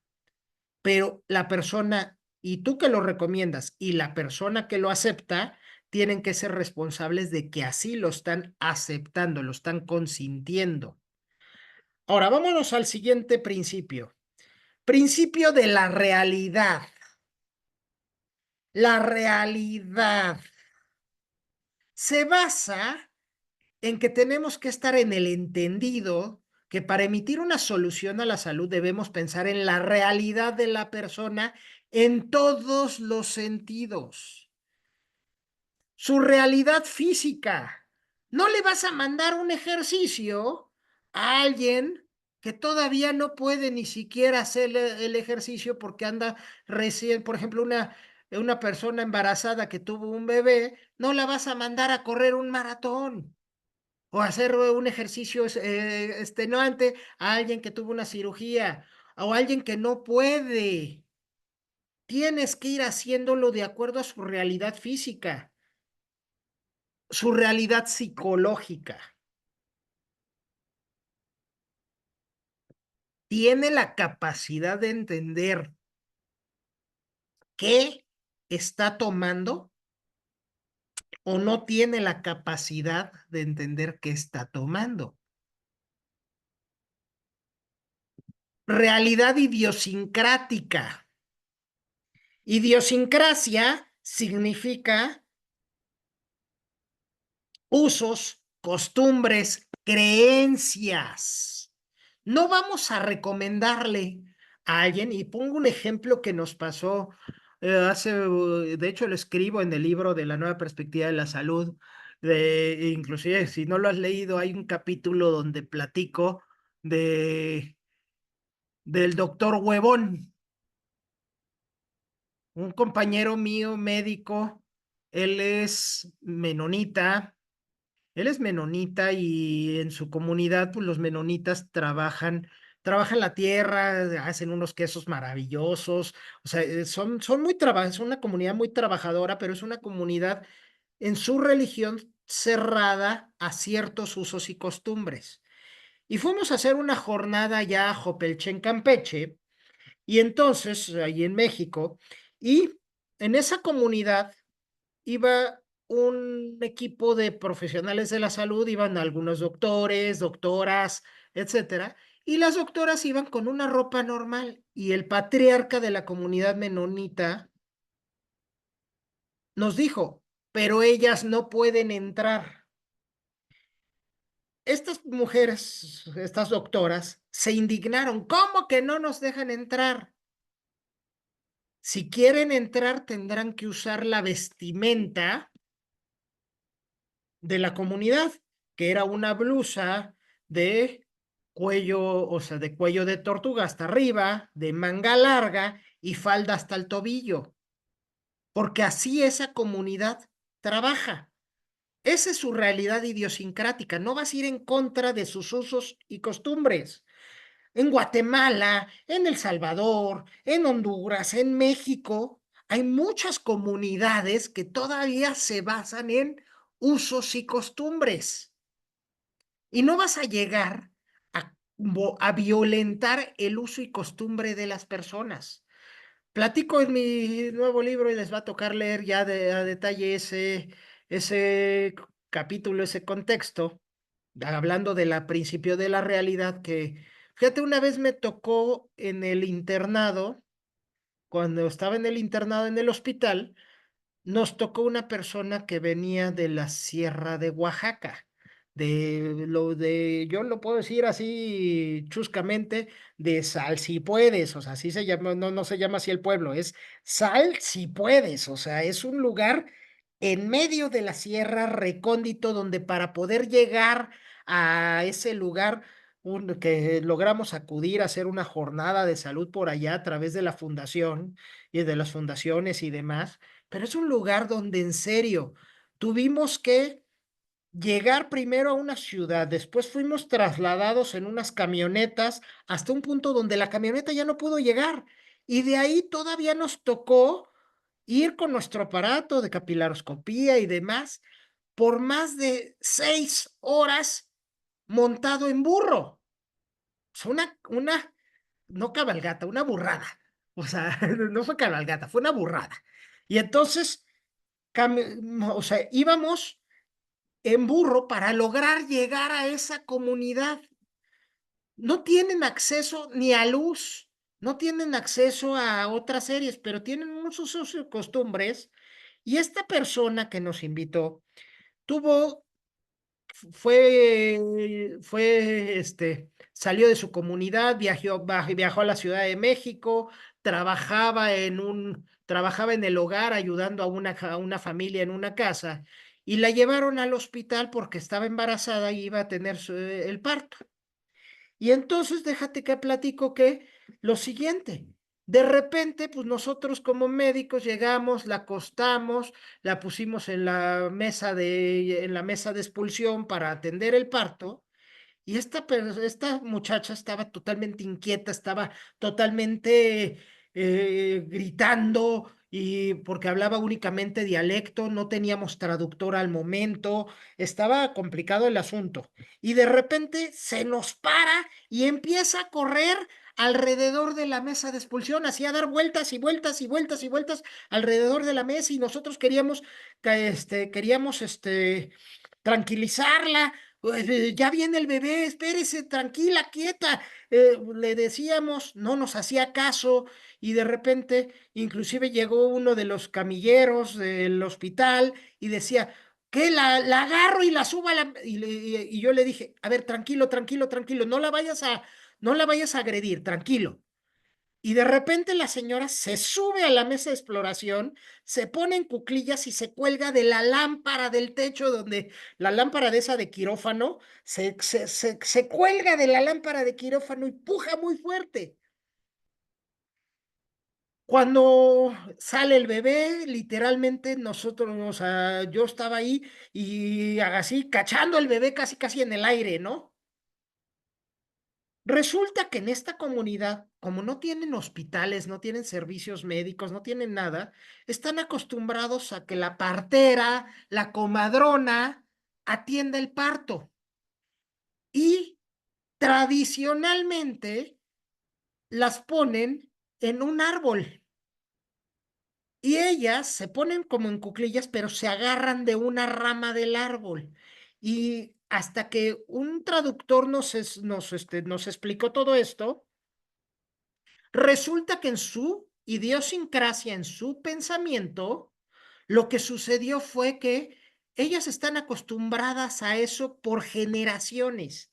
pero la persona y tú que lo recomiendas y la persona que lo acepta tienen que ser responsables de que así lo están aceptando, lo están consintiendo. Ahora, vámonos al siguiente principio. Principio de la realidad. La realidad se basa en que tenemos que estar en el entendido que para emitir una solución a la salud debemos pensar en la realidad de la persona en todos los sentidos. Su realidad física. No le vas a mandar un ejercicio a alguien que todavía no puede ni siquiera hacer el ejercicio porque anda recién, por ejemplo, una persona embarazada que tuvo un bebé, no la vas a mandar a correr un maratón o hacer un ejercicio extenuante a alguien que tuvo una cirugía o a alguien que no puede. Tienes que ir haciéndolo de acuerdo a su realidad física, su realidad psicológica. Tiene la capacidad de entender qué está tomando o no tiene la capacidad de entender qué está tomando. Realidad idiosincrática. Idiosincrasia significa usos, costumbres, creencias. No vamos a recomendarle a alguien, y pongo un ejemplo que nos pasó de hecho lo escribo en el libro de la nueva perspectiva de la salud, inclusive si no lo has leído, hay un capítulo donde platico de, del doctor Huevón, un compañero mío médico, él es menonita. Él es menonita y en su comunidad, pues los menonitas trabajan la tierra, hacen unos quesos maravillosos, o sea, es una comunidad muy trabajadora, pero es una comunidad en su religión cerrada a ciertos usos y costumbres. Y fuimos a hacer una jornada ya a Jopelchen, Campeche, y entonces, ahí en México, y en esa comunidad iba un equipo de profesionales de la salud, iban algunos doctores, doctoras, etcétera, y las doctoras iban con una ropa normal y el patriarca de la comunidad menonita nos dijo, pero ellas no pueden entrar. Estas mujeres, estas doctoras, se indignaron. ¿Cómo que no nos dejan entrar? Si quieren entrar, tendrán que usar la vestimenta de la comunidad, que era una blusa de cuello, o sea, de cuello de tortuga hasta arriba, de manga larga y falda hasta el tobillo, porque así esa comunidad trabaja. Esa es su realidad idiosincrática. No vas a ir en contra de sus usos y costumbres. En Guatemala, en El Salvador, en Honduras, en México, hay muchas comunidades que todavía se basan en usos y costumbres. Y no vas a llegar a violentar el uso y costumbre de las personas. Platico en mi nuevo libro y les va a tocar leer ya a detalle ese capítulo, ese contexto, hablando del principio de la realidad que, fíjate, una vez me tocó en el internado, cuando estaba en el internado en el hospital, nos tocó una persona que venía de la Sierra de Oaxaca, yo lo puedo decir así chuscamente, de Sal si puedes, o sea, así se llama, no, no se llama así el pueblo, es Sal si puedes, o sea, es un lugar en medio de la sierra recóndito donde para poder llegar a ese lugar que logramos acudir a hacer una jornada de salud por allá a través de la fundación y de las fundaciones y demás, pero es un lugar donde en serio tuvimos que llegar primero a una ciudad, después fuimos trasladados en unas camionetas hasta un punto donde la camioneta ya no pudo llegar y de ahí todavía nos tocó ir con nuestro aparato de capilaroscopía y demás por más de 6 horas montado en burro. Es no cabalgata, una burrada. O sea, no fue cabalgata, fue una burrada. Y entonces o sea, íbamos en burro para lograr llegar a esa comunidad. No tienen acceso ni a luz, no tienen acceso a otras series, pero tienen son sus usos y costumbres. Y esta persona que nos invitó tuvo, salió de su comunidad, viajó a la Ciudad de México, trabajaba en el hogar ayudando a una familia en una casa y la llevaron al hospital porque estaba embarazada y iba a tener el parto. Y entonces déjate que platico que lo siguiente, de repente, pues nosotros como médicos llegamos, la acostamos, la pusimos en la mesa de expulsión para atender el parto. Y esta muchacha estaba totalmente inquieta, estaba totalmente gritando y porque hablaba únicamente dialecto, no teníamos traductor al momento, estaba complicado el asunto. Y de repente se nos para y empieza a correr alrededor de la mesa de expulsión, hacía dar vueltas y vueltas y vueltas y vueltas alrededor de la mesa y nosotros queríamos tranquilizarla. Pues, ya viene el bebé, espérese, tranquila, quieta. Le decíamos, no nos hacía caso y de repente inclusive llegó uno de los camilleros del hospital y decía, ¿qué? La agarro y la subo y yo le dije, a ver, tranquilo, tranquilo, tranquilo, no la vayas a agredir, tranquilo. Y de repente la señora se sube a la mesa de exploración, se pone en cuclillas y se cuelga de la lámpara del techo, donde la lámpara de esa de quirófano, se cuelga de la lámpara de quirófano y puja muy fuerte. Cuando sale el bebé, literalmente nosotros, o sea, yo estaba ahí y así cachando el bebé casi casi en el aire, ¿no? Resulta que en esta comunidad, como no tienen hospitales, no tienen servicios médicos, no tienen nada, están acostumbrados a que la partera, la comadrona, atienda el parto. Y tradicionalmente las ponen en un árbol. Y ellas se ponen como en cuclillas, pero se agarran de una rama del árbol. Y hasta que un traductor nos explicó todo esto, resulta que en su idiosincrasia, en su pensamiento, lo que sucedió fue que ellas están acostumbradas a eso por generaciones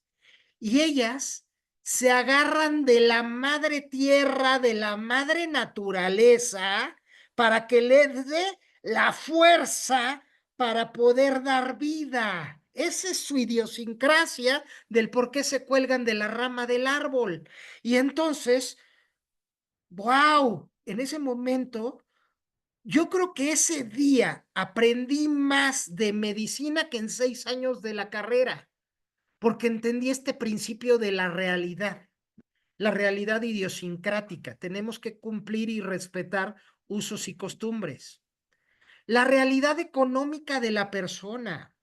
y ellas se agarran de la madre tierra, de la madre naturaleza, para que les dé la fuerza para poder dar vida. Esa es su idiosincrasia del por qué se cuelgan de la rama del árbol. Y entonces wow, en ese momento, yo creo que ese día aprendí más de medicina que en 6 años de la carrera, porque entendí este principio de la realidad idiosincrática. Tenemos que cumplir y respetar usos y costumbres. La realidad económica de la persona.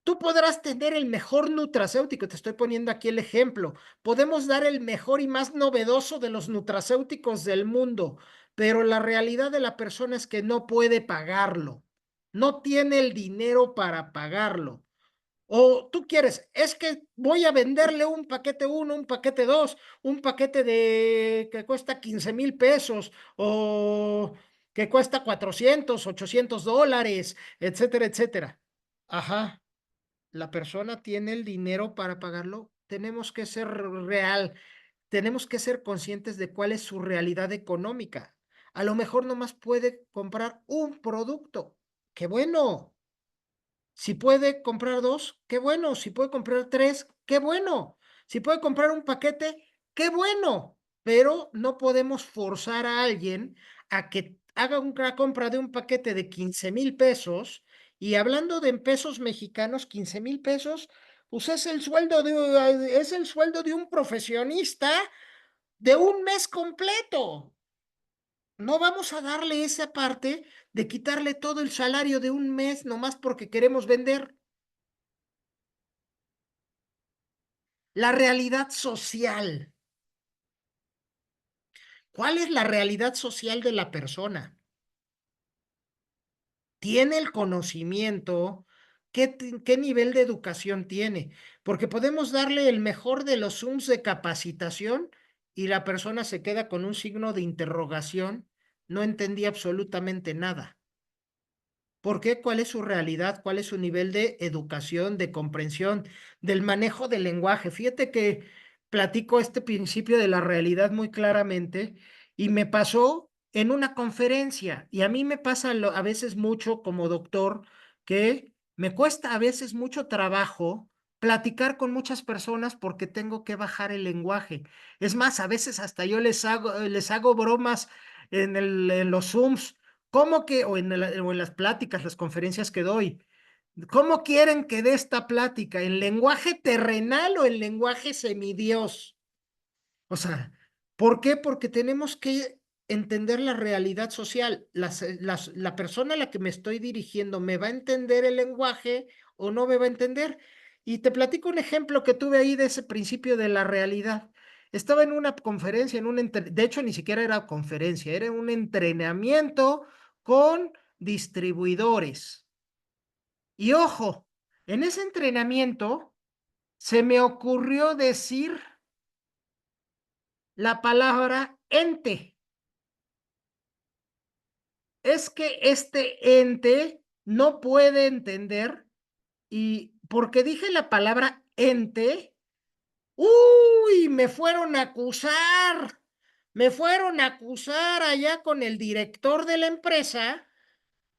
Tú podrás tener el mejor nutracéutico, te estoy poniendo aquí el ejemplo. Podemos dar el mejor y más novedoso de los nutracéuticos del mundo, pero la realidad de la persona es que no puede pagarlo. No tiene el dinero para pagarlo. O tú quieres, es que voy a venderle un paquete uno, un paquete dos, un paquete de que cuesta 15,000 pesos o que cuesta 400, $800, etcétera, etcétera. Ajá, la persona tiene el dinero para pagarlo, tenemos que ser real, tenemos que ser conscientes de cuál es su realidad económica. A lo mejor nomás puede comprar un producto. Qué bueno. Si puede comprar dos, qué bueno. Si puede comprar tres, qué bueno. Si puede comprar un paquete, qué bueno. Pero no podemos forzar a alguien a que haga una compra de un paquete de 15,000 pesos. Y hablando de en pesos mexicanos, 15,000 pesos, pues es el sueldo de un profesionista de un mes completo. No vamos a darle esa parte de quitarle todo el salario de un mes nomás porque queremos vender. La realidad social. ¿Cuál es la realidad social de la persona? ¿Tiene el conocimiento? ¿Qué nivel de educación tiene? Porque podemos darle el mejor de los Zooms de capacitación y la persona se queda con un signo de interrogación, no entendí absolutamente nada. ¿Por qué? ¿Cuál es su realidad? ¿Cuál es su nivel de educación, de comprensión, del manejo del lenguaje? Fíjate que platico este principio de la realidad muy claramente y me pasó en una conferencia y a mí me pasa a veces mucho como doctor que me cuesta a veces mucho trabajo platicar con muchas personas porque tengo que bajar el lenguaje. Es más, a veces hasta yo les hago bromas en los Zooms. ¿Cómo que, o en las pláticas, las conferencias que doy, cómo quieren que dé esta plática? ¿En lenguaje terrenal o en lenguaje semidios? O sea, ¿por qué? Porque tenemos que entender la realidad social. La persona a la que me estoy dirigiendo, ¿me va a entender el lenguaje o no me va a entender? Y te platico un ejemplo que tuve ahí de ese principio de la realidad. Estaba en una conferencia, de hecho ni siquiera era conferencia, era un entrenamiento con distribuidores. Y ojo, en ese entrenamiento se me ocurrió decir la palabra ente. Es que este ente no puede entender y porque dije la palabra ente, uy, me fueron a acusar allá con el director de la empresa.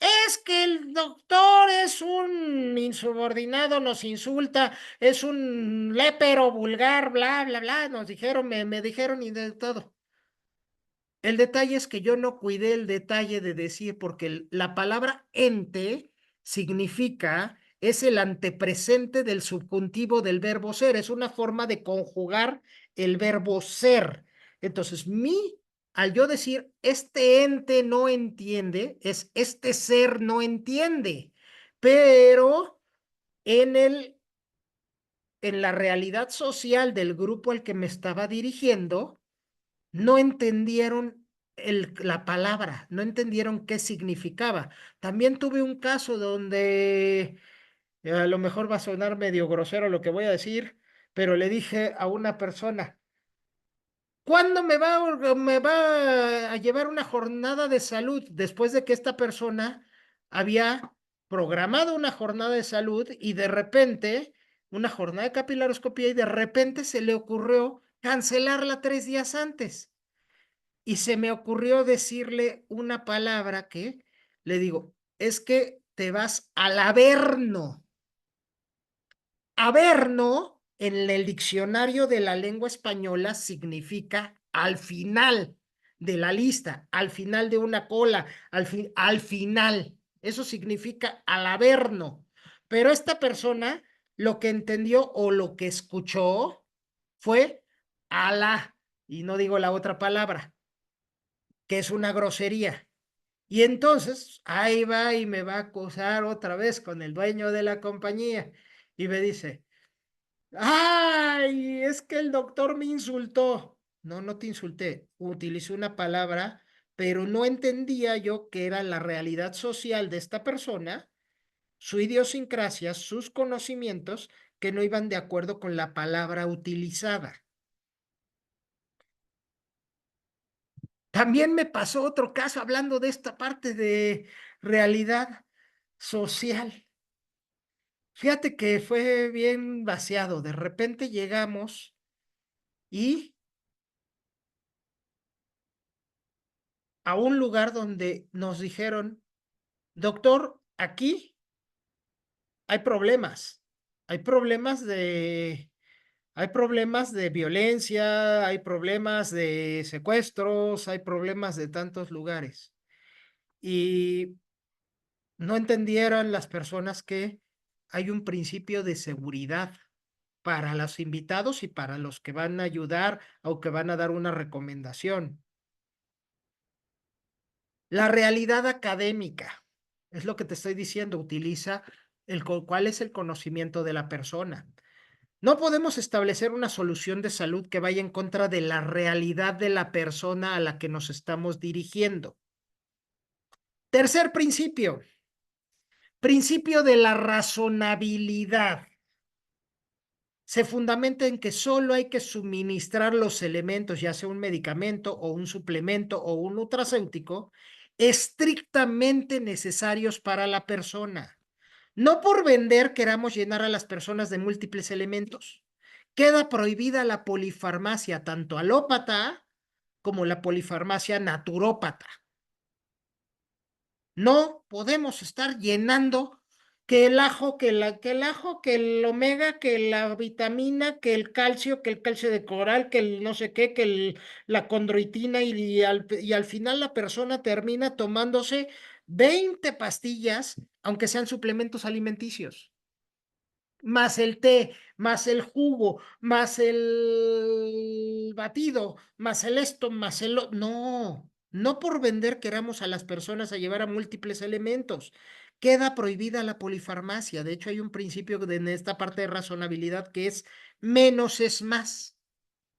Es que el doctor es un insubordinado, nos insulta, es un lépero vulgar, bla, bla, bla, nos dijeron, me dijeron y de todo. El detalle es que yo no cuidé el detalle de decir, porque la palabra ente significa, es el antepresente del subjuntivo del verbo ser, es una forma de conjugar el verbo ser. Entonces, al yo decir, este ente no entiende, es este ser no entiende, pero en en la realidad social del grupo al que me estaba dirigiendo, no entendieron la palabra, no entendieron qué significaba. También tuve un caso donde a lo mejor va a sonar medio grosero lo que voy a decir, pero le dije a una persona, ¿cuándo me va a llevar una jornada de salud? Después de que esta persona había programado una jornada de salud y de repente, una jornada de capilaroscopía y de repente se le ocurrió cancelarla 3 días antes y se me ocurrió decirle una palabra que le digo, es que te vas al Averno. Averno en el diccionario de la lengua española significa al final de la lista, al final de una cola, al final. Eso significa al Averno. Pero esta persona lo que entendió o lo que escuchó fue ala, y no digo la otra palabra, que es una grosería. Y entonces ahí va y me va a acusar otra vez con el dueño de la compañía y me dice, ay, es que el doctor me insultó. No, no te insulté, utilicé una palabra, pero no entendía yo que era la realidad social de esta persona, su idiosincrasia, sus conocimientos que no iban de acuerdo con la palabra utilizada. También me pasó otro caso hablando de esta parte de realidad social. Fíjate que fue bien vaciado. De repente llegamos y a un lugar donde nos dijeron, doctor, aquí hay problemas. Hay problemas de, hay problemas de violencia, hay problemas de secuestros, hay problemas de tantos lugares. Y no entendieron las personas que hay un principio de seguridad para los invitados y para los que van a ayudar o que van a dar una recomendación. La realidad académica, es lo que te estoy diciendo, utiliza cuál es el conocimiento de la persona. No podemos establecer una solución de salud que vaya en contra de la realidad de la persona a la que nos estamos dirigiendo. Tercer principio, principio de la razonabilidad. se fundamenta en que solo hay que suministrar los elementos, ya sea un medicamento o un suplemento o un nutracéutico, estrictamente necesarios para la persona. No por vender queramos llenar a las personas de múltiples elementos. Queda prohibida la polifarmacia, tanto alópata como la polifarmacia naturópata. No podemos estar llenando que el ajo, que el omega, que la vitamina, que el calcio de coral, que el no sé qué, la condroitina y al final la persona termina tomándose 20 pastillas, aunque sean suplementos alimenticios, más el té, más el jugo, más el batido, más el esto, más el... No, no por vender queramos a las personas a llevar a múltiples elementos. Queda prohibida la polifarmacia. De hecho, hay un principio en esta parte de razonabilidad que es menos es más.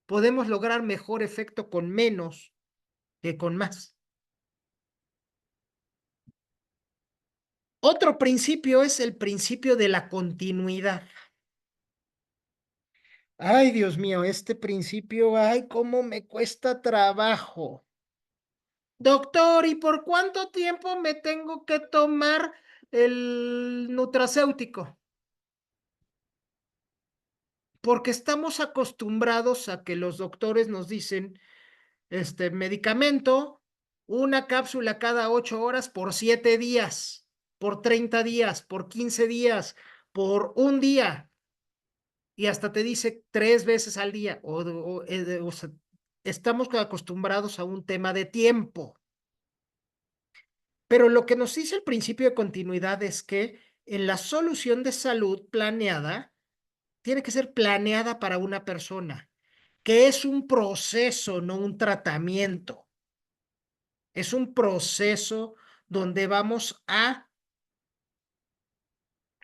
Podemos lograr mejor efecto con menos que con más. Otro principio es el principio de la continuidad. Ay, Dios mío, este principio, ay, cómo me cuesta trabajo. Doctor, ¿y por cuánto tiempo me tengo que tomar el nutracéutico? Porque estamos acostumbrados a que los doctores nos dicen, este medicamento, una cápsula cada 8 horas por 7 días, por 30 días, por 15 días, por un día. Y hasta te dice 3 veces al día. O sea, estamos acostumbrados a un tema de tiempo. Pero lo que nos dice el principio de continuidad es que en la solución de salud planeada, tiene que ser planeada para una persona, que es un proceso, no un tratamiento. Es un proceso donde vamos a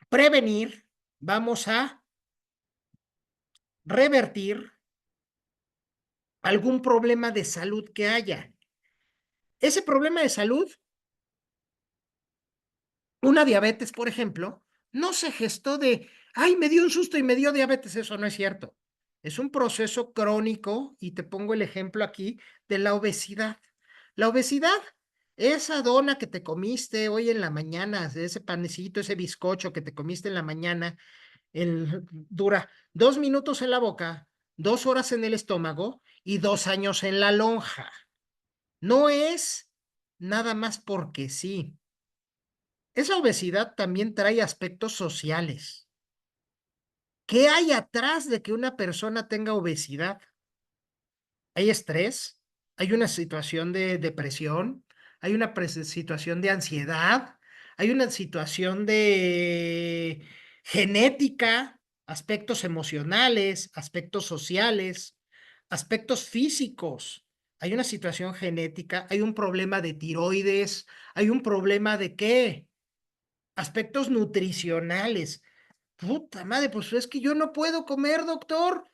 prevenir, vamos a revertir algún problema de salud que haya. Ese problema de salud, una diabetes, por ejemplo, no se gestó de, ay, me dio un susto y me dio diabetes. Eso no es cierto. Es un proceso crónico y te pongo el ejemplo aquí de la obesidad. La obesidad, esa dona que te comiste hoy en la mañana, ese panecito, ese bizcocho que te comiste en la mañana, dura 2 minutos en la boca, 2 horas en el estómago y 2 años en la lonja. No es nada más porque sí. Esa obesidad también trae aspectos sociales. ¿Qué hay atrás de que una persona tenga obesidad? Hay estrés, hay una situación de depresión, hay una situación de ansiedad, hay una situación de genética, aspectos emocionales, aspectos sociales, aspectos físicos. Hay una situación genética, hay un problema de tiroides, hay un problema de qué, aspectos nutricionales. Puta madre, pues es que yo no puedo comer, doctor.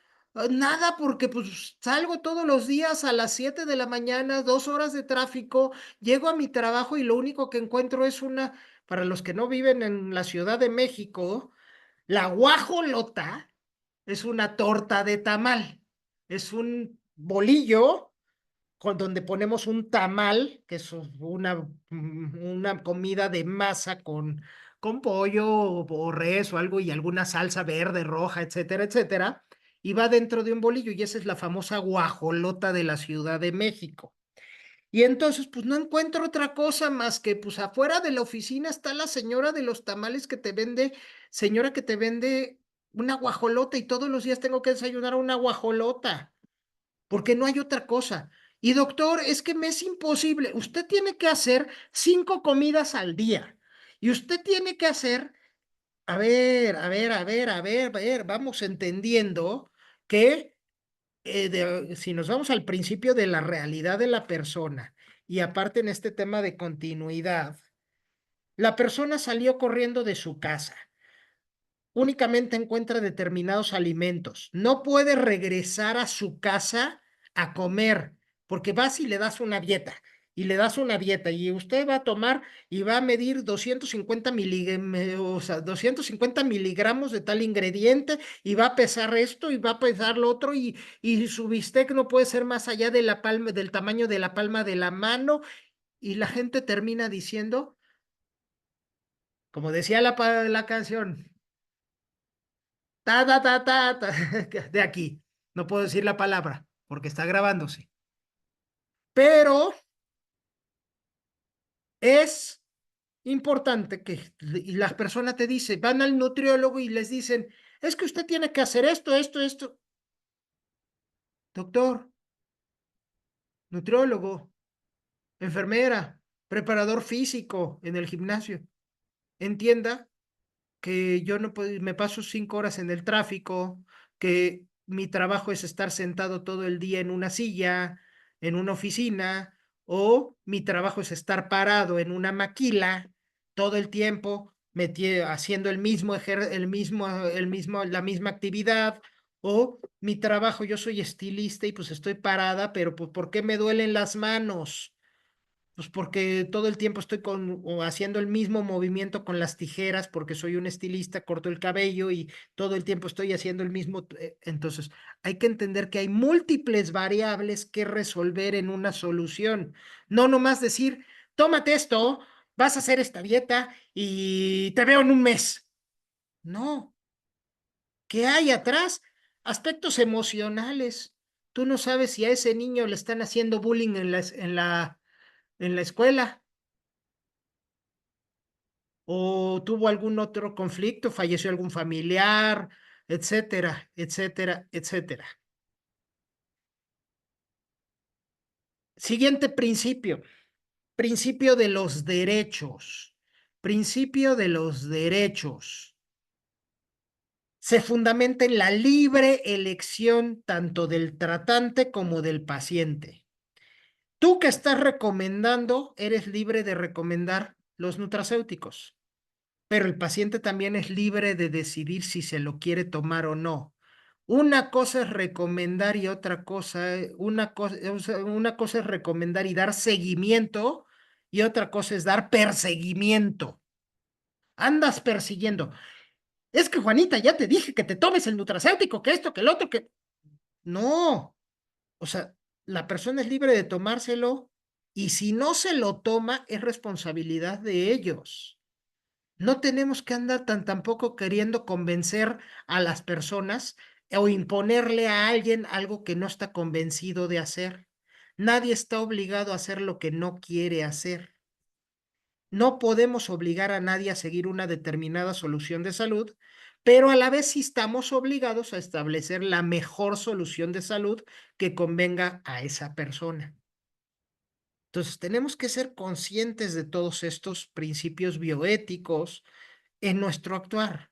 Nada, porque pues salgo todos los días a las 7 de la mañana, 2 horas de tráfico, llego a mi trabajo y lo único que encuentro es para los que no viven en la Ciudad de México, la guajolota es una torta de tamal. Es un bolillo donde ponemos un tamal, que es una comida de masa con pollo o res o algo y alguna salsa verde, roja, etcétera, etcétera, y va dentro de un bolillo y esa es la famosa guajolota de la Ciudad de México. Y entonces, pues no encuentro otra cosa más que, pues afuera de la oficina está la señora de los tamales que te vende, señora que te vende una guajolota y todos los días tengo que desayunar una guajolota porque no hay otra cosa. Y doctor, es que me es imposible. Usted tiene que hacer 5 comidas al día. Y usted tiene que hacer, a ver, vamos entendiendo que si nos vamos al principio de la realidad de la persona y aparte en este tema de continuidad, la persona salió corriendo de su casa, únicamente encuentra determinados alimentos. No puede regresar a su casa a comer, porque vas y le das una dieta. y le das una dieta y usted va a tomar y va a medir 250 o sea, 250 miligramos de tal ingrediente y va a pesar esto y va a pesar lo otro y su bistec no puede ser más allá de la palma, del tamaño de la palma de la mano y la gente termina diciendo, como decía la canción, ta, ta, ta, ta, ta, de aquí. No puedo decir la palabra porque está grabándose. Pero es importante que y las personas te dicen, van al nutriólogo y les dicen, es que usted tiene que hacer esto, esto, esto. Doctor, nutriólogo, enfermera, preparador físico en el gimnasio. Entienda que yo no puedo, me paso 5 horas en el tráfico, que mi trabajo es estar sentado todo el día en una silla, en una oficina, o mi trabajo es estar parado en una maquila todo el tiempo, haciendo la misma actividad, o mi trabajo, yo soy estilista y pues estoy parada, pero pues ¿por qué me duelen las manos? Pues porque todo el tiempo estoy o haciendo el mismo movimiento con las tijeras, porque soy un estilista, corto el cabello y todo el tiempo estoy haciendo el mismo. Entonces, hay que entender que hay múltiples variables que resolver en una solución. No nomás decir, tómate esto, vas a hacer esta dieta y te veo en un mes. No, ¿qué hay atrás? Aspectos emocionales. Tú no sabes si a ese niño le están haciendo bullying en la escuela o tuvo algún otro conflicto, falleció algún familiar, etcétera, etcétera, etcétera. Siguiente principio, principio de los derechos. Principio de los derechos. Se fundamenta en la libre elección tanto del tratante como del paciente. Tú que estás recomendando, eres libre de recomendar los nutracéuticos, pero el paciente también es libre de decidir si se lo quiere tomar o no. Una cosa es recomendar y otra cosa, una cosa es recomendar y dar seguimiento y otra cosa es dar perseguimiento. Andas persiguiendo. Es que Juanita, ya te dije que te tomes el nutracéutico, que esto, que el otro, que... No, o sea, la persona es libre de tomárselo y si no se lo toma es responsabilidad de ellos. No tenemos que andar tampoco queriendo convencer a las personas o imponerle a alguien algo que no está convencido de hacer. Nadie está obligado a hacer lo que no quiere hacer. No podemos obligar a nadie a seguir una determinada solución de salud, pero a la vez sí estamos obligados a establecer la mejor solución de salud que convenga a esa persona. Entonces, tenemos que ser conscientes de todos estos principios bioéticos en nuestro actuar.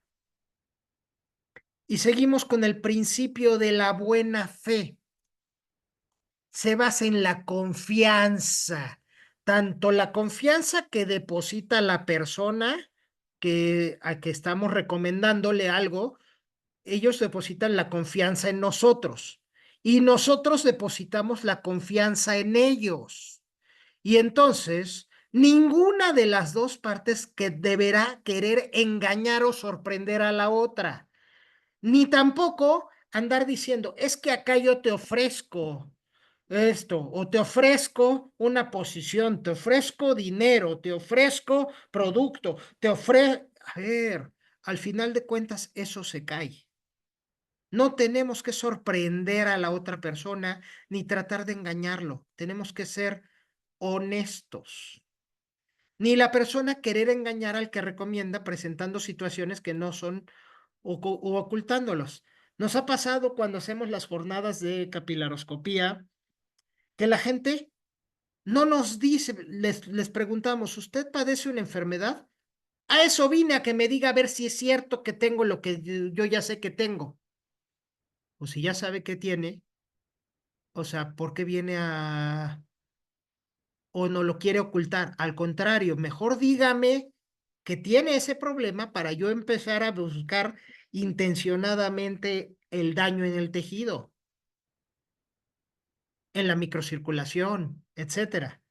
Y seguimos con el principio de la buena fe. Se basa en la confianza, tanto la confianza que deposita la persona a que estamos recomendándole algo, ellos depositan la confianza en nosotros y nosotros depositamos la confianza en ellos. Y entonces, ninguna de las dos partes que deberá querer engañar o sorprender a la otra ni tampoco andar diciendo, es que acá yo te ofrezco esto, o te ofrezco una posición, te ofrezco dinero, te ofrezco producto, te ofrezco... A ver, al final de cuentas eso se cae. No tenemos que sorprender a la otra persona ni tratar de engañarlo. Tenemos que ser honestos. Ni la persona querer engañar al que recomienda presentando situaciones que no son o ocultándolos. Nos ha pasado cuando hacemos las jornadas de capilaroscopía que la gente no nos dice, les preguntamos, ¿usted padece una enfermedad? A eso vine a que me diga a ver si es cierto que tengo lo que yo ya sé que tengo. O si ya sabe que tiene, o sea, ¿por qué viene o no lo quiere ocultar? Al contrario, mejor dígame que tiene ese problema para yo empezar a buscar intencionadamente el daño en el tejido, en la microcirculación, etcétera.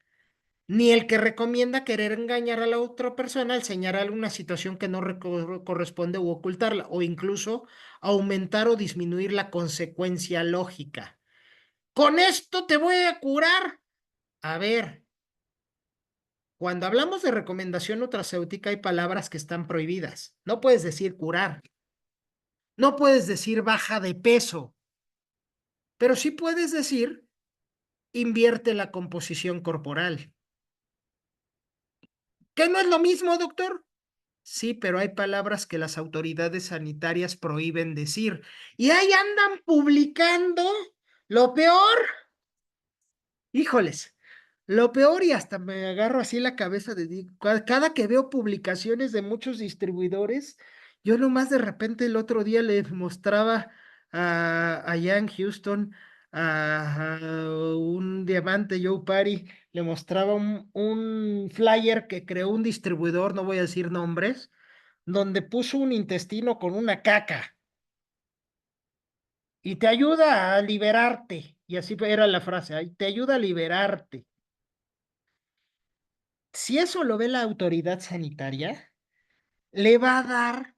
ni el que recomienda querer engañar a la otra persona al señalar una situación que no corresponde u ocultarla, o incluso aumentar o disminuir la consecuencia lógica. Con esto te voy a curar. A ver, cuando hablamos de recomendación nutracéutica hay palabras que están prohibidas. No puedes decir curar, no puedes decir baja de peso, pero sí puedes decir invierte la composición corporal. ¿Qué no es lo mismo, doctor? Sí, pero hay palabras que las autoridades sanitarias prohíben decir. Y ahí andan publicando lo peor. Híjoles, lo peor y hasta me agarro así la cabeza cada que veo publicaciones de muchos distribuidores, yo nomás de repente el otro día le mostraba allá en Houston a un diamante Joe Parry, le mostraba un flyer que creó un distribuidor, no voy a decir nombres, donde puso un intestino con una caca y te ayuda a liberarte. Y así era la frase, "Ay, te ayuda a liberarte". Si eso lo ve la autoridad sanitaria, le va a dar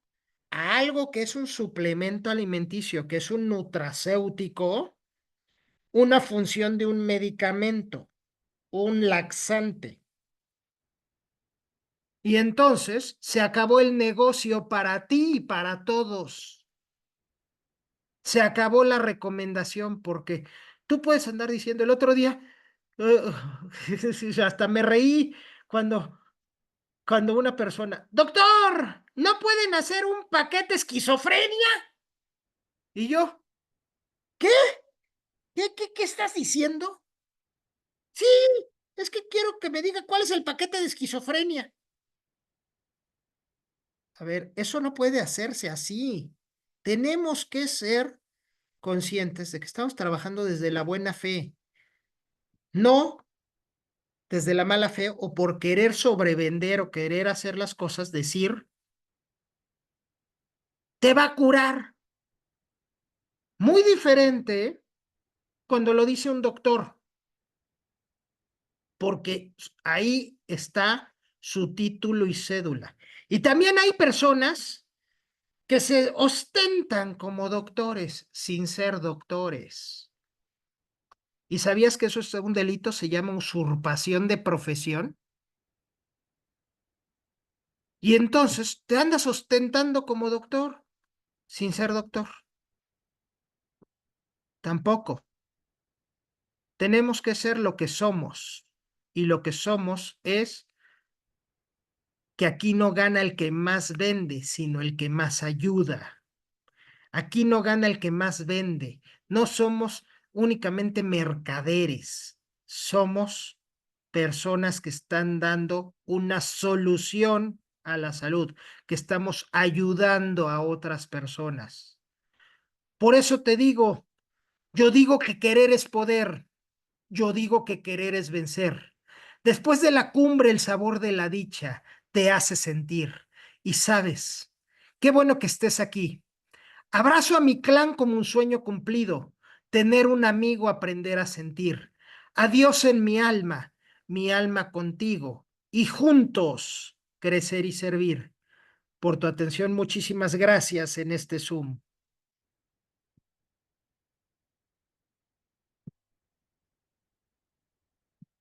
a algo que es un suplemento alimenticio, que es un nutracéutico, una función de un medicamento, un laxante. Y entonces se acabó el negocio para ti y para todos. Se acabó la recomendación porque tú puedes andar diciendo el otro día, uh, hasta me reí cuando una persona, doctor, ¿no pueden hacer un paquete esquizofrenia? Y yo, ¿qué? ¿Qué estás diciendo? Sí, es que quiero que me diga cuál es el paquete de esquizofrenia. A ver, eso no puede hacerse así. Tenemos que ser conscientes de que estamos trabajando desde la buena fe, no desde la mala fe o por querer sobrevender o querer hacer las cosas, decir, te va a curar. Muy diferente cuando lo dice un doctor, porque ahí está su título y cédula. Y también hay personas que se ostentan como doctores sin ser doctores. ¿Y sabías que eso es un delito? Se llama usurpación de profesión. Y entonces te andas ostentando como doctor sin ser doctor. Tampoco. Tenemos que ser lo que somos. Y lo que somos es que aquí no gana el que más vende, sino el que más ayuda. Aquí no gana el que más vende. No somos únicamente mercaderes. Somos personas que están dando una solución a la salud, que estamos ayudando a otras personas. Por eso te digo, yo digo que querer es poder. Yo digo que querer es vencer. Después de la cumbre, el sabor de la dicha te hace sentir. Y sabes, qué bueno que estés aquí. Abrazo a mi clan como un sueño cumplido. Tener un amigo, aprender a sentir. Adiós en mi alma contigo. Y juntos crecer y servir. Por tu atención, muchísimas gracias en este Zoom.